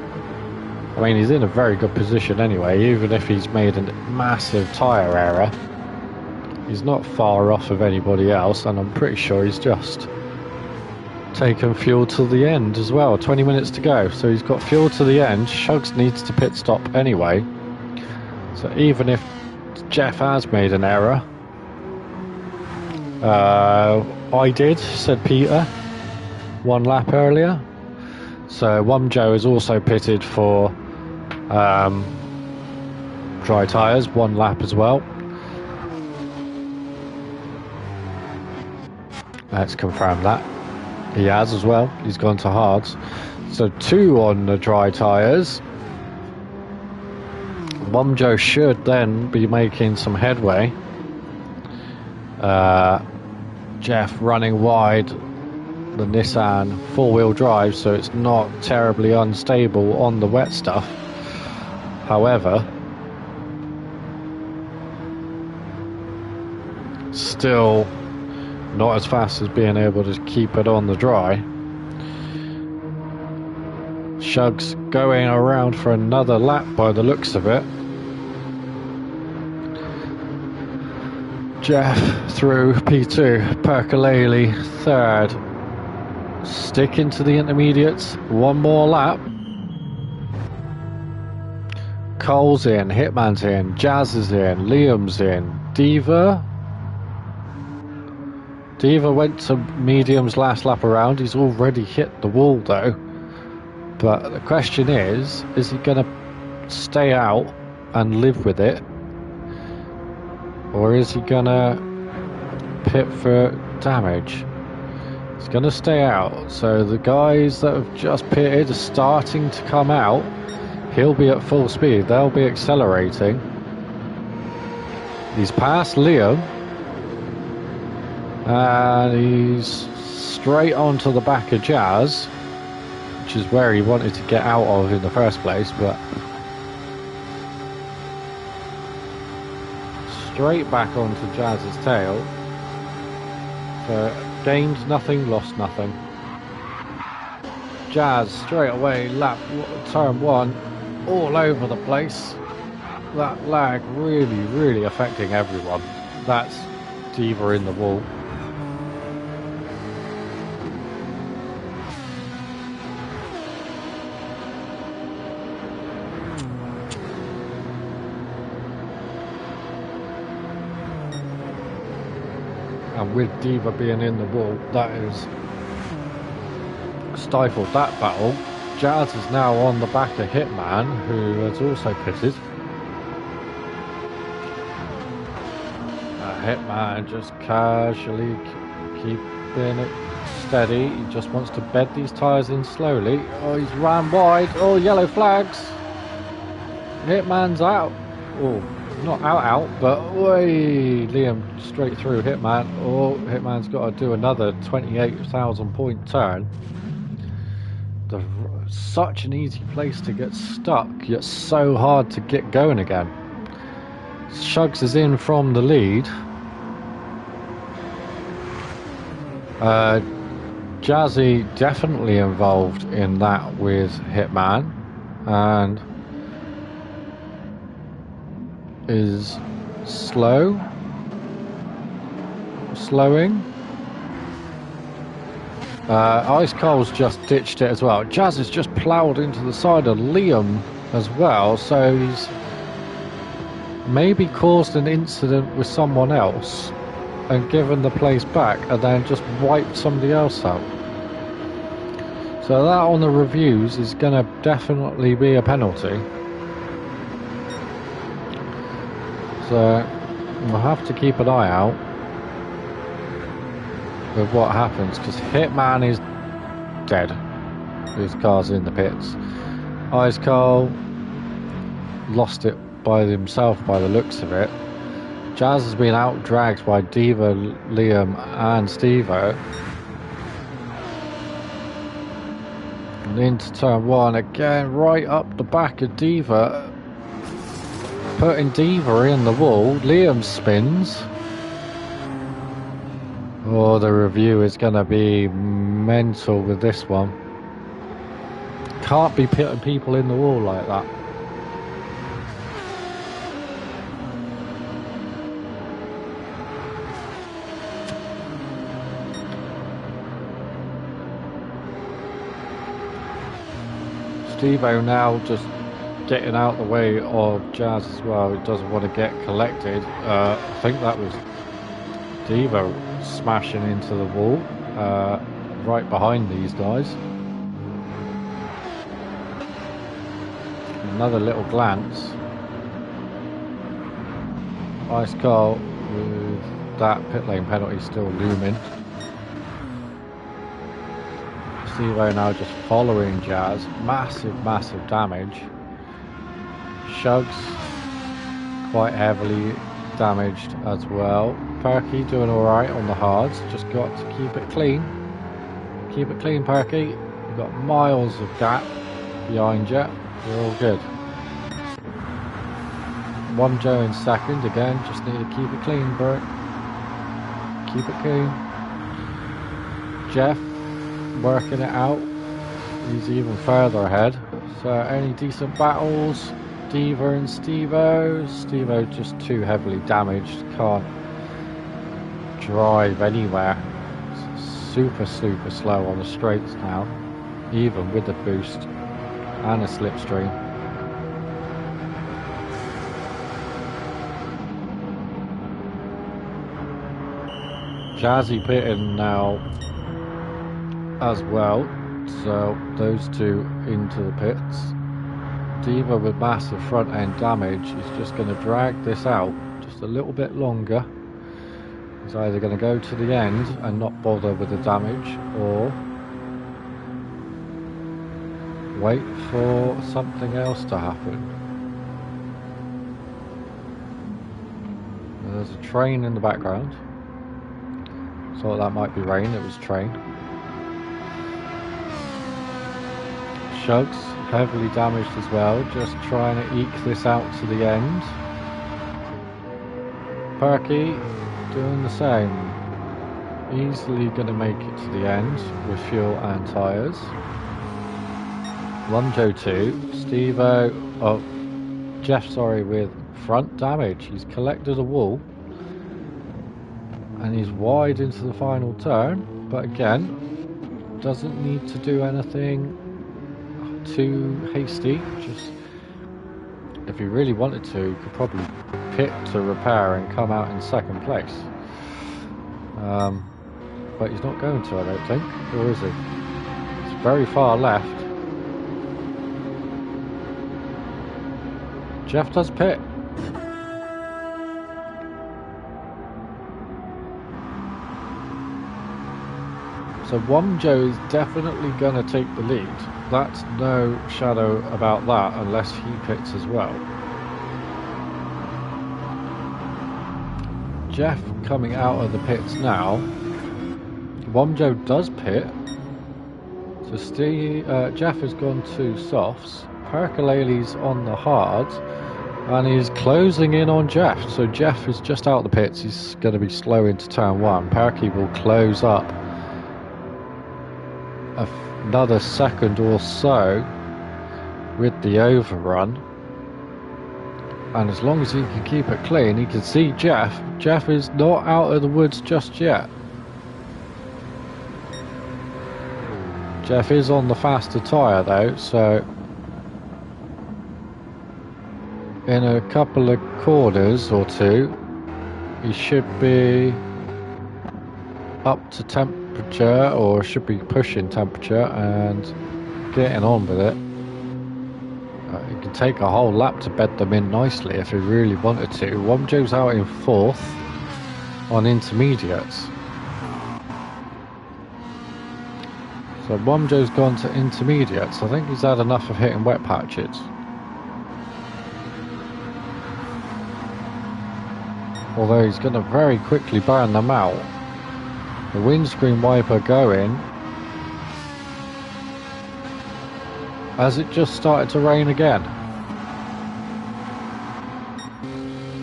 I mean, he's in a very good position anyway, even if he's made a massive tyre error. He's not far off of anybody else, and I'm pretty sure he's just taken fuel till the end as well. 20 minutes to go, so he's got fuel to the end. Shugs needs to pit stop anyway. So even if Jeff has made an error, I did, said Peter, 1 lap earlier. So Wumjo has also pitted for dry tyres, 1 lap as well. Let's confirm that. He has as well. He's gone to hards. So 2 on the dry tyres. Wumjo should then be making some headway. Jeff running wide the Nissan 4-wheel drive, so it's not terribly unstable on the wet stuff. However, still not as fast as being able to keep it on the dry. Shugs going around for another lap by the looks of it. Jeff through P2, Percololi 3rd. Sticking to the intermediates, 1 more lap. Cole's in, Hitman's in, Jazz is in, Liam's in, Diva went to mediums last lap around. He's already hit the wall though. But the question is he going to stay out and live with it? Or is he going to pit for damage? He's going to stay out. So the guys that have just pitted are starting to come out. He'll be at full speed. They'll be accelerating. He's past Liam. And he's straight onto the back of Jazz, which is where he wanted to get out of in the first place, but straight back onto Jazz's tail. So gained nothing, lost nothing. Jazz straight away, turn one, all over the place. That lag really affecting everyone. That's Diva in the wall. And with Diva being in the wall, that is stifled that battle. Jazz is now on the back of Hitman, who has also pitted. Hitman just casually keeping it steady. He just wants to bed these tyres in slowly. Oh, he's ran wide. Oh, yellow flags. Hitman's out. Oh, not out, but way Liam straight through Hitman. Oh, Hitman's got to do another 28,000 point turn. Such an easy place to get stuck, yet so hard to get going again. Shugs is in from the lead. Jazzy definitely involved in that with Hitman, and is slowing. Ice Cole's just ditched it as well. Jazz has just ploughed into the side of Liam as well, so he's maybe caused an incident with someone else and given the place back and then just wiped somebody else out. So that on the reviews is going to definitely be a penalty. So we'll have to keep an eye out with what happens, because Hitman is dead. His car's in the pits. Ice Cole lost it by himself by the looks of it. Jazz has been out dragged by Diva, Liam and Stevo. And into turn one again, right up the back of Diva, putting Diva in the wall. Liam spins. Oh, the review is going to be mental with this one. Can't be putting people in the wall like that. Stevo now just getting out the way of Jazz as well. He doesn't want to get collected. I think that was Diva smashing into the wall right behind these guys. Another little glance. Ice Cole with that pit lane penalty still looming. Stevo now just following Jazz. Massive damage. Shugs quite heavily damaged as well. Perky doing alright on the hards. Just got to keep it clean. Keep it clean, Perky. You've got miles of gap behind you. You're all good. One Joe in second again. Just need to keep it clean, bro. Keep it clean. Jeff working it out. He's even further ahead. So any decent battles? Diva and Stevo. Stevo just too heavily damaged. Can't drive anywhere. Super slow on the straights now, even with the boost and a slipstream. Jazzy pitting now as well, so those two into the pits. Diva with massive front end damage is just going to drag this out just a little bit longer. He's either going to go to the end and not bother with the damage, or wait for something else to happen. There's a train in the background. Thought that might be rain, it was train. Shugs, heavily damaged as well, just trying to eke this out to the end. Perky doing the same. Easily going to make it to the end with fuel and tyres. Lonjo 2, Jeff, with front damage. He's collected a wall and he's wide into the final turn, but again, doesn't need to do anything too hasty. Just if he really wanted to, he could probably pit to repair and come out in second place. But he's not going to, I don't think, or is he? It's very far left. Jeff does pit. So Womjo is definitely going to take the lead. That's no shadow about that, unless he pits as well. Jeff coming out of the pits now. Womjo does pit. So Jeff has gone to softs. Percolele's on the hards. And he's closing in on Jeff. So Jeff is just out of the pits. He's going to be slow into turn 1. Perky will close up another second or so with the overrun, and as long as he can keep it clean, he can see Jeff. Jeff is not out of the woods just yet. Jeff is on the faster tyre though, so in a couple of corners or two he should be up to temperature, or should be pushing temperature and getting on with it. He can take a whole lap to bed them in nicely if he really wanted to. Womjo's out in 4th on intermediates. So Womjo's gone to intermediates. I think he's had enough of hitting wet patches. Although he's going to very quickly burn them out. The windscreen wiper going as it just started to rain again.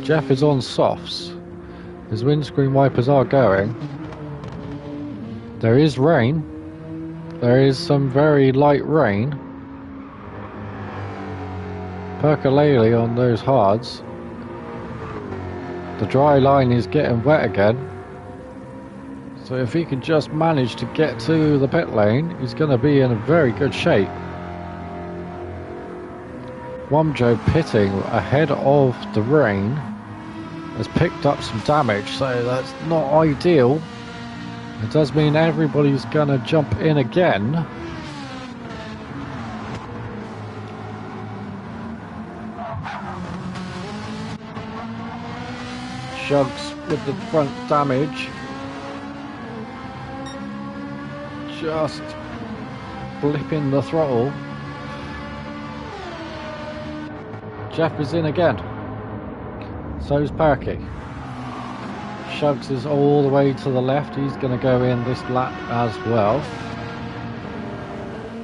Jeff is on softs. His windscreen wipers are going. There is rain. There is some very light rain. Percolele on those hards. The dry line is getting wet again. So if he can just manage to get to the pit lane, he's going to be in a very good shape. Womjo pitting ahead of the rain has picked up some damage, so that's not ideal. It does mean everybody's going to jump in again. Shugs with the front damage. Just flipping the throttle. Jeff is in again. So's Perky. Shugs is all the way to the left. He's going to go in this lap as well.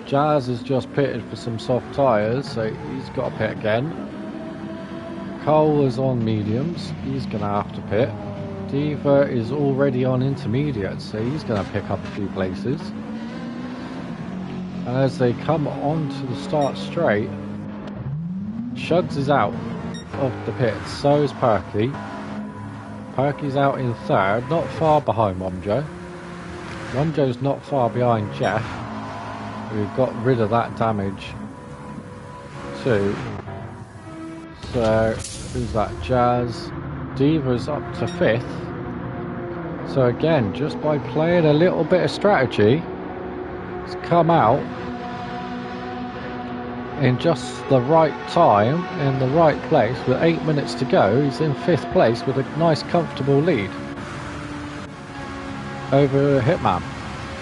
Jazz has just pitted for some soft tyres, so he's got to pit again. Cole is on mediums. He's going to have to pit. Diva is already on intermediates, so he's going to pick up a few places. And as they come onto the start straight, Shugs is out of the pits, so is Perky. Perky's out in 3rd, not far behind Womjo. Womjo's not far behind Jeff. We've got rid of that damage too. So, who's that? Jazz. Diva's up to 5th. So again, just by playing a little bit of strategy, he's come out in just the right time, in the right place, with 8 minutes to go. He's in 5th place with a nice comfortable lead. over Hitman.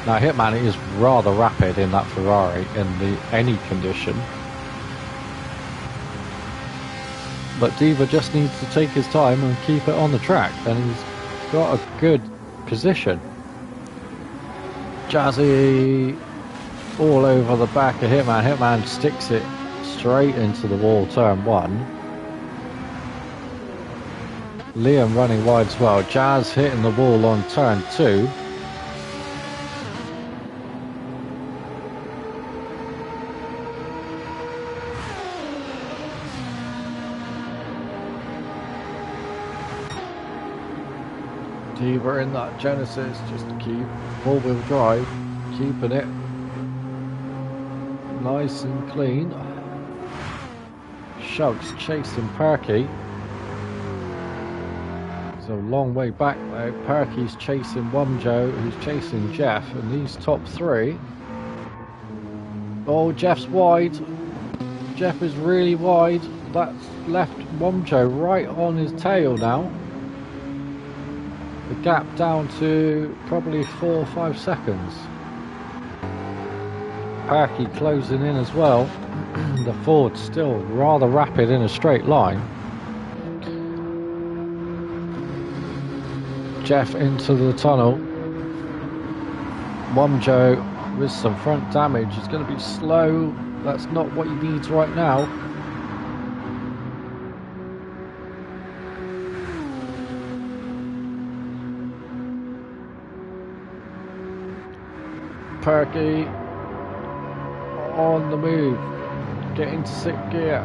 Now Hitman is rather rapid in that Ferrari in any condition, but Diva just needs to take his time and keep it on the track, and he's got a good position. Jazzy all over the back of Hitman. Hitman sticks it straight into the wall, turn 1. Liam running wide as well. Jazz hitting the wall on turn 2. Diva in that Genesis, just to keep all-wheel drive, keeping it nice and clean. Shugs chasing Perky. It's a long way back though. Perky's chasing Wumjo, who's chasing Jeff, and these top 3. Oh, Jeff's wide. Jeff is really wide. That's left Wumjo right on his tail now. The gap down to probably 4 or 5 seconds. Perky closing in as well. The Ford's still rather rapid in a straight line. Jeff into the tunnel. Wumjo with some front damage is going to be slow. That's not what he needs right now. Perky on the move, get into 6th gear.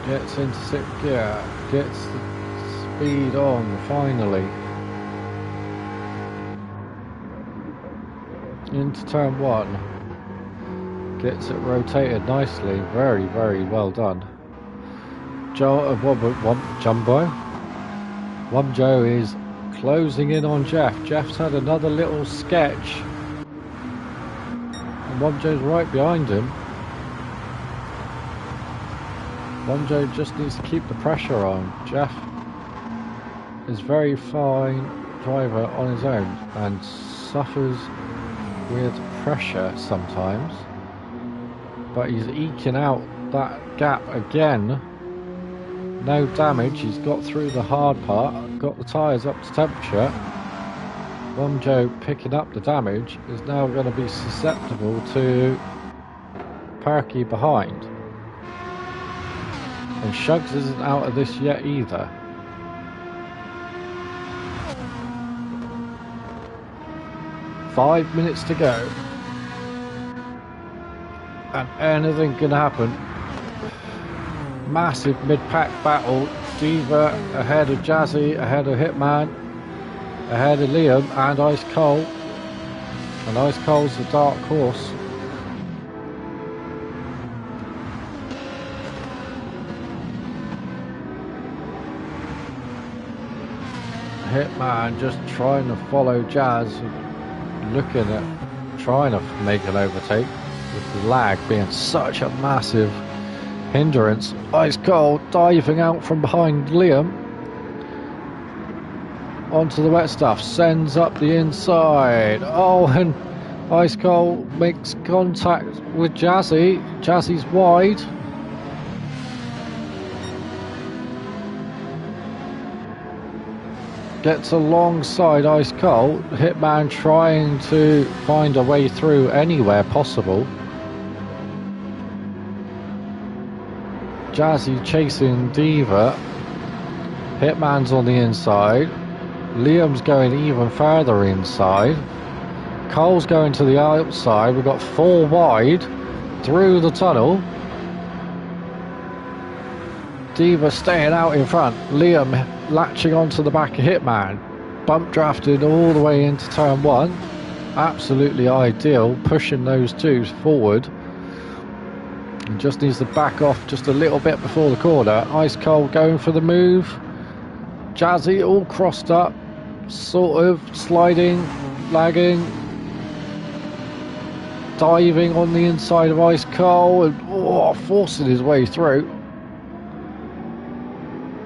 Gets into 6th gear, gets the speed on finally. Into turn 1. Gets it rotated nicely, very, very well done. Wumjo is closing in on Jeff. Jeff's had another little sketch, and Wumjo's right behind him. Wumjo just needs to keep the pressure on. Jeff is very fine driver on his own and suffers with pressure sometimes. But he's eking out that gap again. No damage, he's got through the hard part, got the tyres up to temperature. Wumjo picking up the damage is now going to be susceptible to Perky behind. And Shugs isn't out of this yet either. Five minutes to go. And anything can happen. Massive mid-pack battle. Diva ahead of Jazzy, ahead of Hitman, ahead of Liam and Ice Cold. And Ice Cold's the dark horse. Hitman just trying to follow Jazz, looking at trying to make an overtake, with the lag being such a massive hindrance. Ice Cold diving out from behind Liam onto the wet stuff, sends up the inside. Oh, and Ice Cold makes contact with Jazzy. Jazzy's wide. Gets alongside Ice Cold. Hitman trying to find a way through anywhere possible. Jazzy chasing Diva. Hitman's on the inside. Liam's going even further inside. Cole's going to the outside. We've got 4 wide through the tunnel. Diva staying out in front. Liam latching onto the back of Hitman. Bump drafted all the way into turn 1. Absolutely ideal. Pushing those two forward. And just needs to back off just a little bit before the corner. Ice Cold going for the move. Jazzy all crossed up. Sort of sliding, lagging. Diving on the inside of Ice Cole and forcing his way through.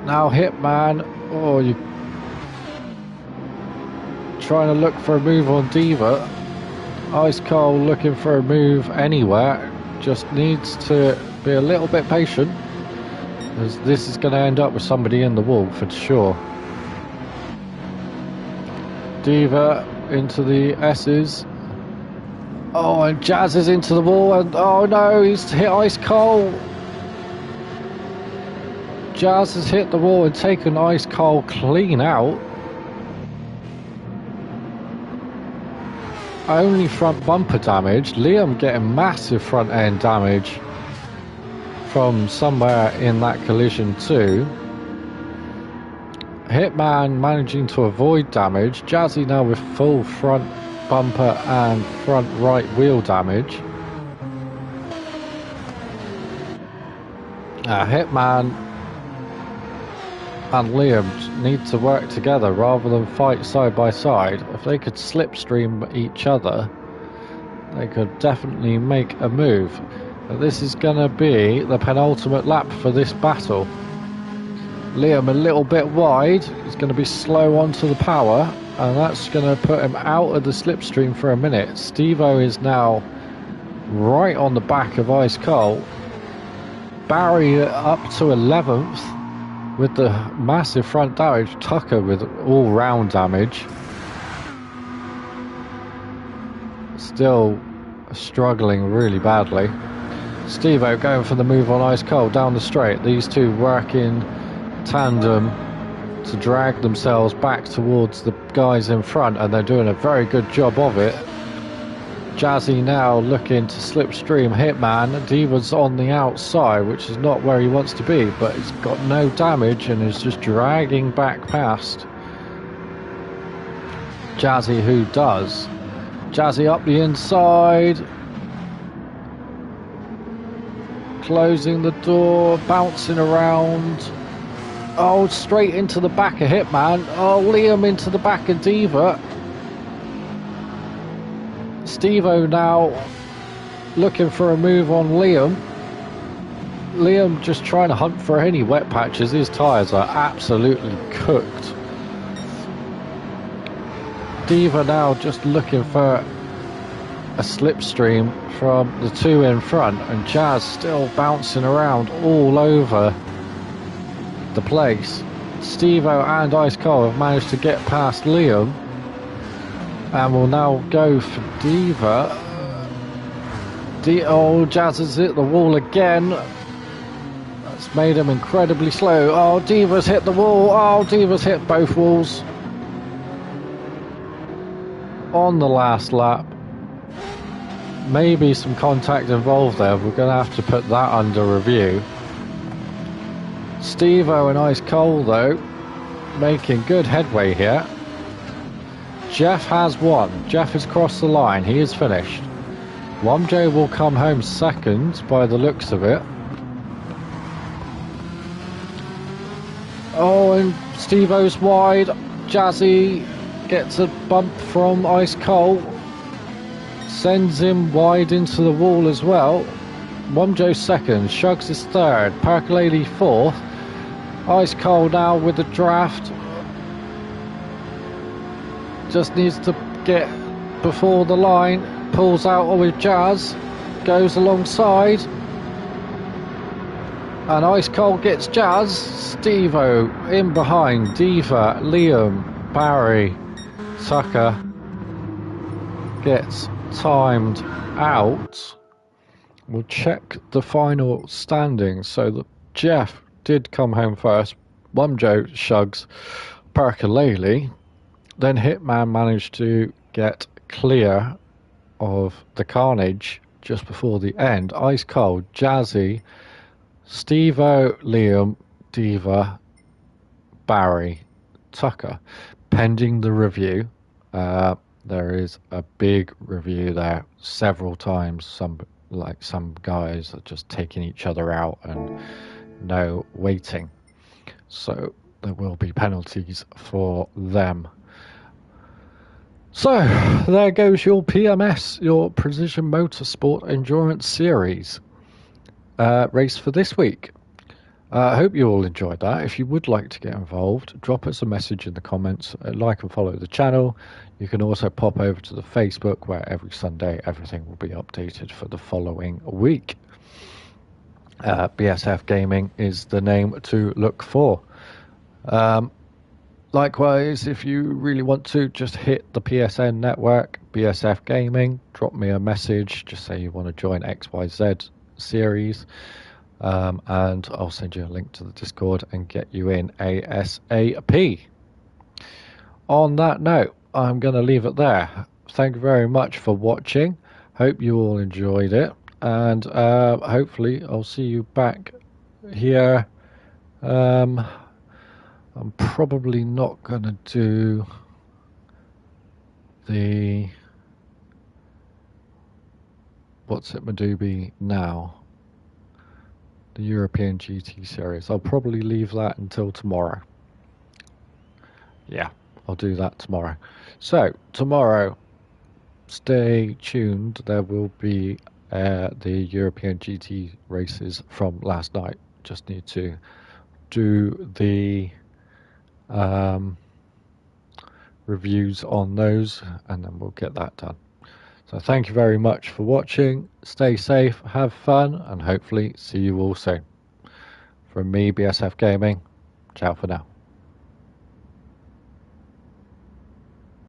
Now Hitman, you trying to look for a move on Diva. Ice Cole looking for a move anywhere. Just needs to be a little bit patient, as this is going to end up with somebody in the wall for sure. Diva into the S's. Oh, and Jazz is into the wall, and oh no, he's hit Ice Cole. Jazz has hit the wall and taken Ice Cole clean out. Only front bumper damage. Liam getting massive front end damage from somewhere in that collision too. Hitman managing to avoid damage. Jazzy now with full front bumper and front right wheel damage. Hitman and Liam need to work together rather than fight side by side. If they could slipstream each other, they could definitely make a move. This is going to be the penultimate lap for this battle. Liam a little bit wide, he's going to be slow onto the power, and that's going to put him out of the slipstream for a minute. Steve-O is now right on the back of Ice Cole. Barry up to 11th with the massive front damage. Tucker with all-round damage. Still struggling really badly. Steve-O going for the move on Ice Cole down the straight. These two working tandem to drag themselves back towards the guys in front, and they're doing a very good job of it. Jazzy now looking to slipstream Hitman. Diva's on the outside, which is not where he wants to be, but he's got no damage and is just dragging back past Jazzy, who does. Jazzy up the inside, closing the door, bouncing around. Oh, straight into the back of Hitman. Oh, Liam into the back of Diva. Steve-O now looking for a move on Liam. Liam just trying to hunt for any wet patches. His tyres are absolutely cooked. Diva now just looking for a slipstream from the two in front, and Jazz still bouncing around all over the place. Steve-O and Ice Cole have managed to get past Liam, and will now go for Diva. Jazz has hit the wall again. That's made him incredibly slow. Oh, Diva's hit the wall. Oh, Diva's hit both walls on the last lap. Maybe some contact involved there. We're going to have to put that under review. Steve-O and Ice Cole, though, making good headway here. Jeff has won. Jeff has crossed the line. He is finished. Wamjo will come home second by the looks of it. Oh, and Steve-O's wide. Jazzy gets a bump from Ice Cole. Sends him wide into the wall as well. Wamjo second. Shugs is third. Percolady fourth. Ice Cole now with the draft. Just needs to get before the line. Pulls out with Jazz. Goes alongside. And Ice Cole gets Jazz. Steve-O in behind. Diva, Liam, Barry, Tucker gets timed out. We'll check the final standings. So Jeff did come home first. Wamjo, Shugs, Percolady. Then Hitman managed to get clear of the carnage just before the end. Ice Cold, Jazzy, Steve-O, Liam, Diva, Barry, Tucker. Pending the review. There is a big review there several times. Some guys are just taking each other out and no waiting. So there will be penalties for them. So there goes your PMS, your Precision Motorsport Endurance Series race for this week. I hope you all enjoyed that. If you would like to get involved, drop us a message in the comments, like and follow the channel. You can also pop over to the Facebook, where every Sunday everything will be updated for the following week. BSF Gaming is the name to look for. Likewise, if you really want to, just hit the PSN network, BSF Gaming, drop me a message, just say you want to join XYZ series, and I'll send you a link to the Discord and get you in ASAP. On that note, I'm going to leave it there. Thank you very much for watching. Hope you all enjoyed it, and hopefully I'll see you back here. I'm probably not going to do the what's it Madubi now, the European GT series. I'll probably leave that until tomorrow. Yeah, I'll do that tomorrow. So tomorrow, stay tuned. There will be the European GT races from last night. Just need to do the reviews on those, and then we'll get that done. So thank you very much for watching. Stay safe, have fun, and hopefully see you all soon. From me, BSF Gaming, ciao for now.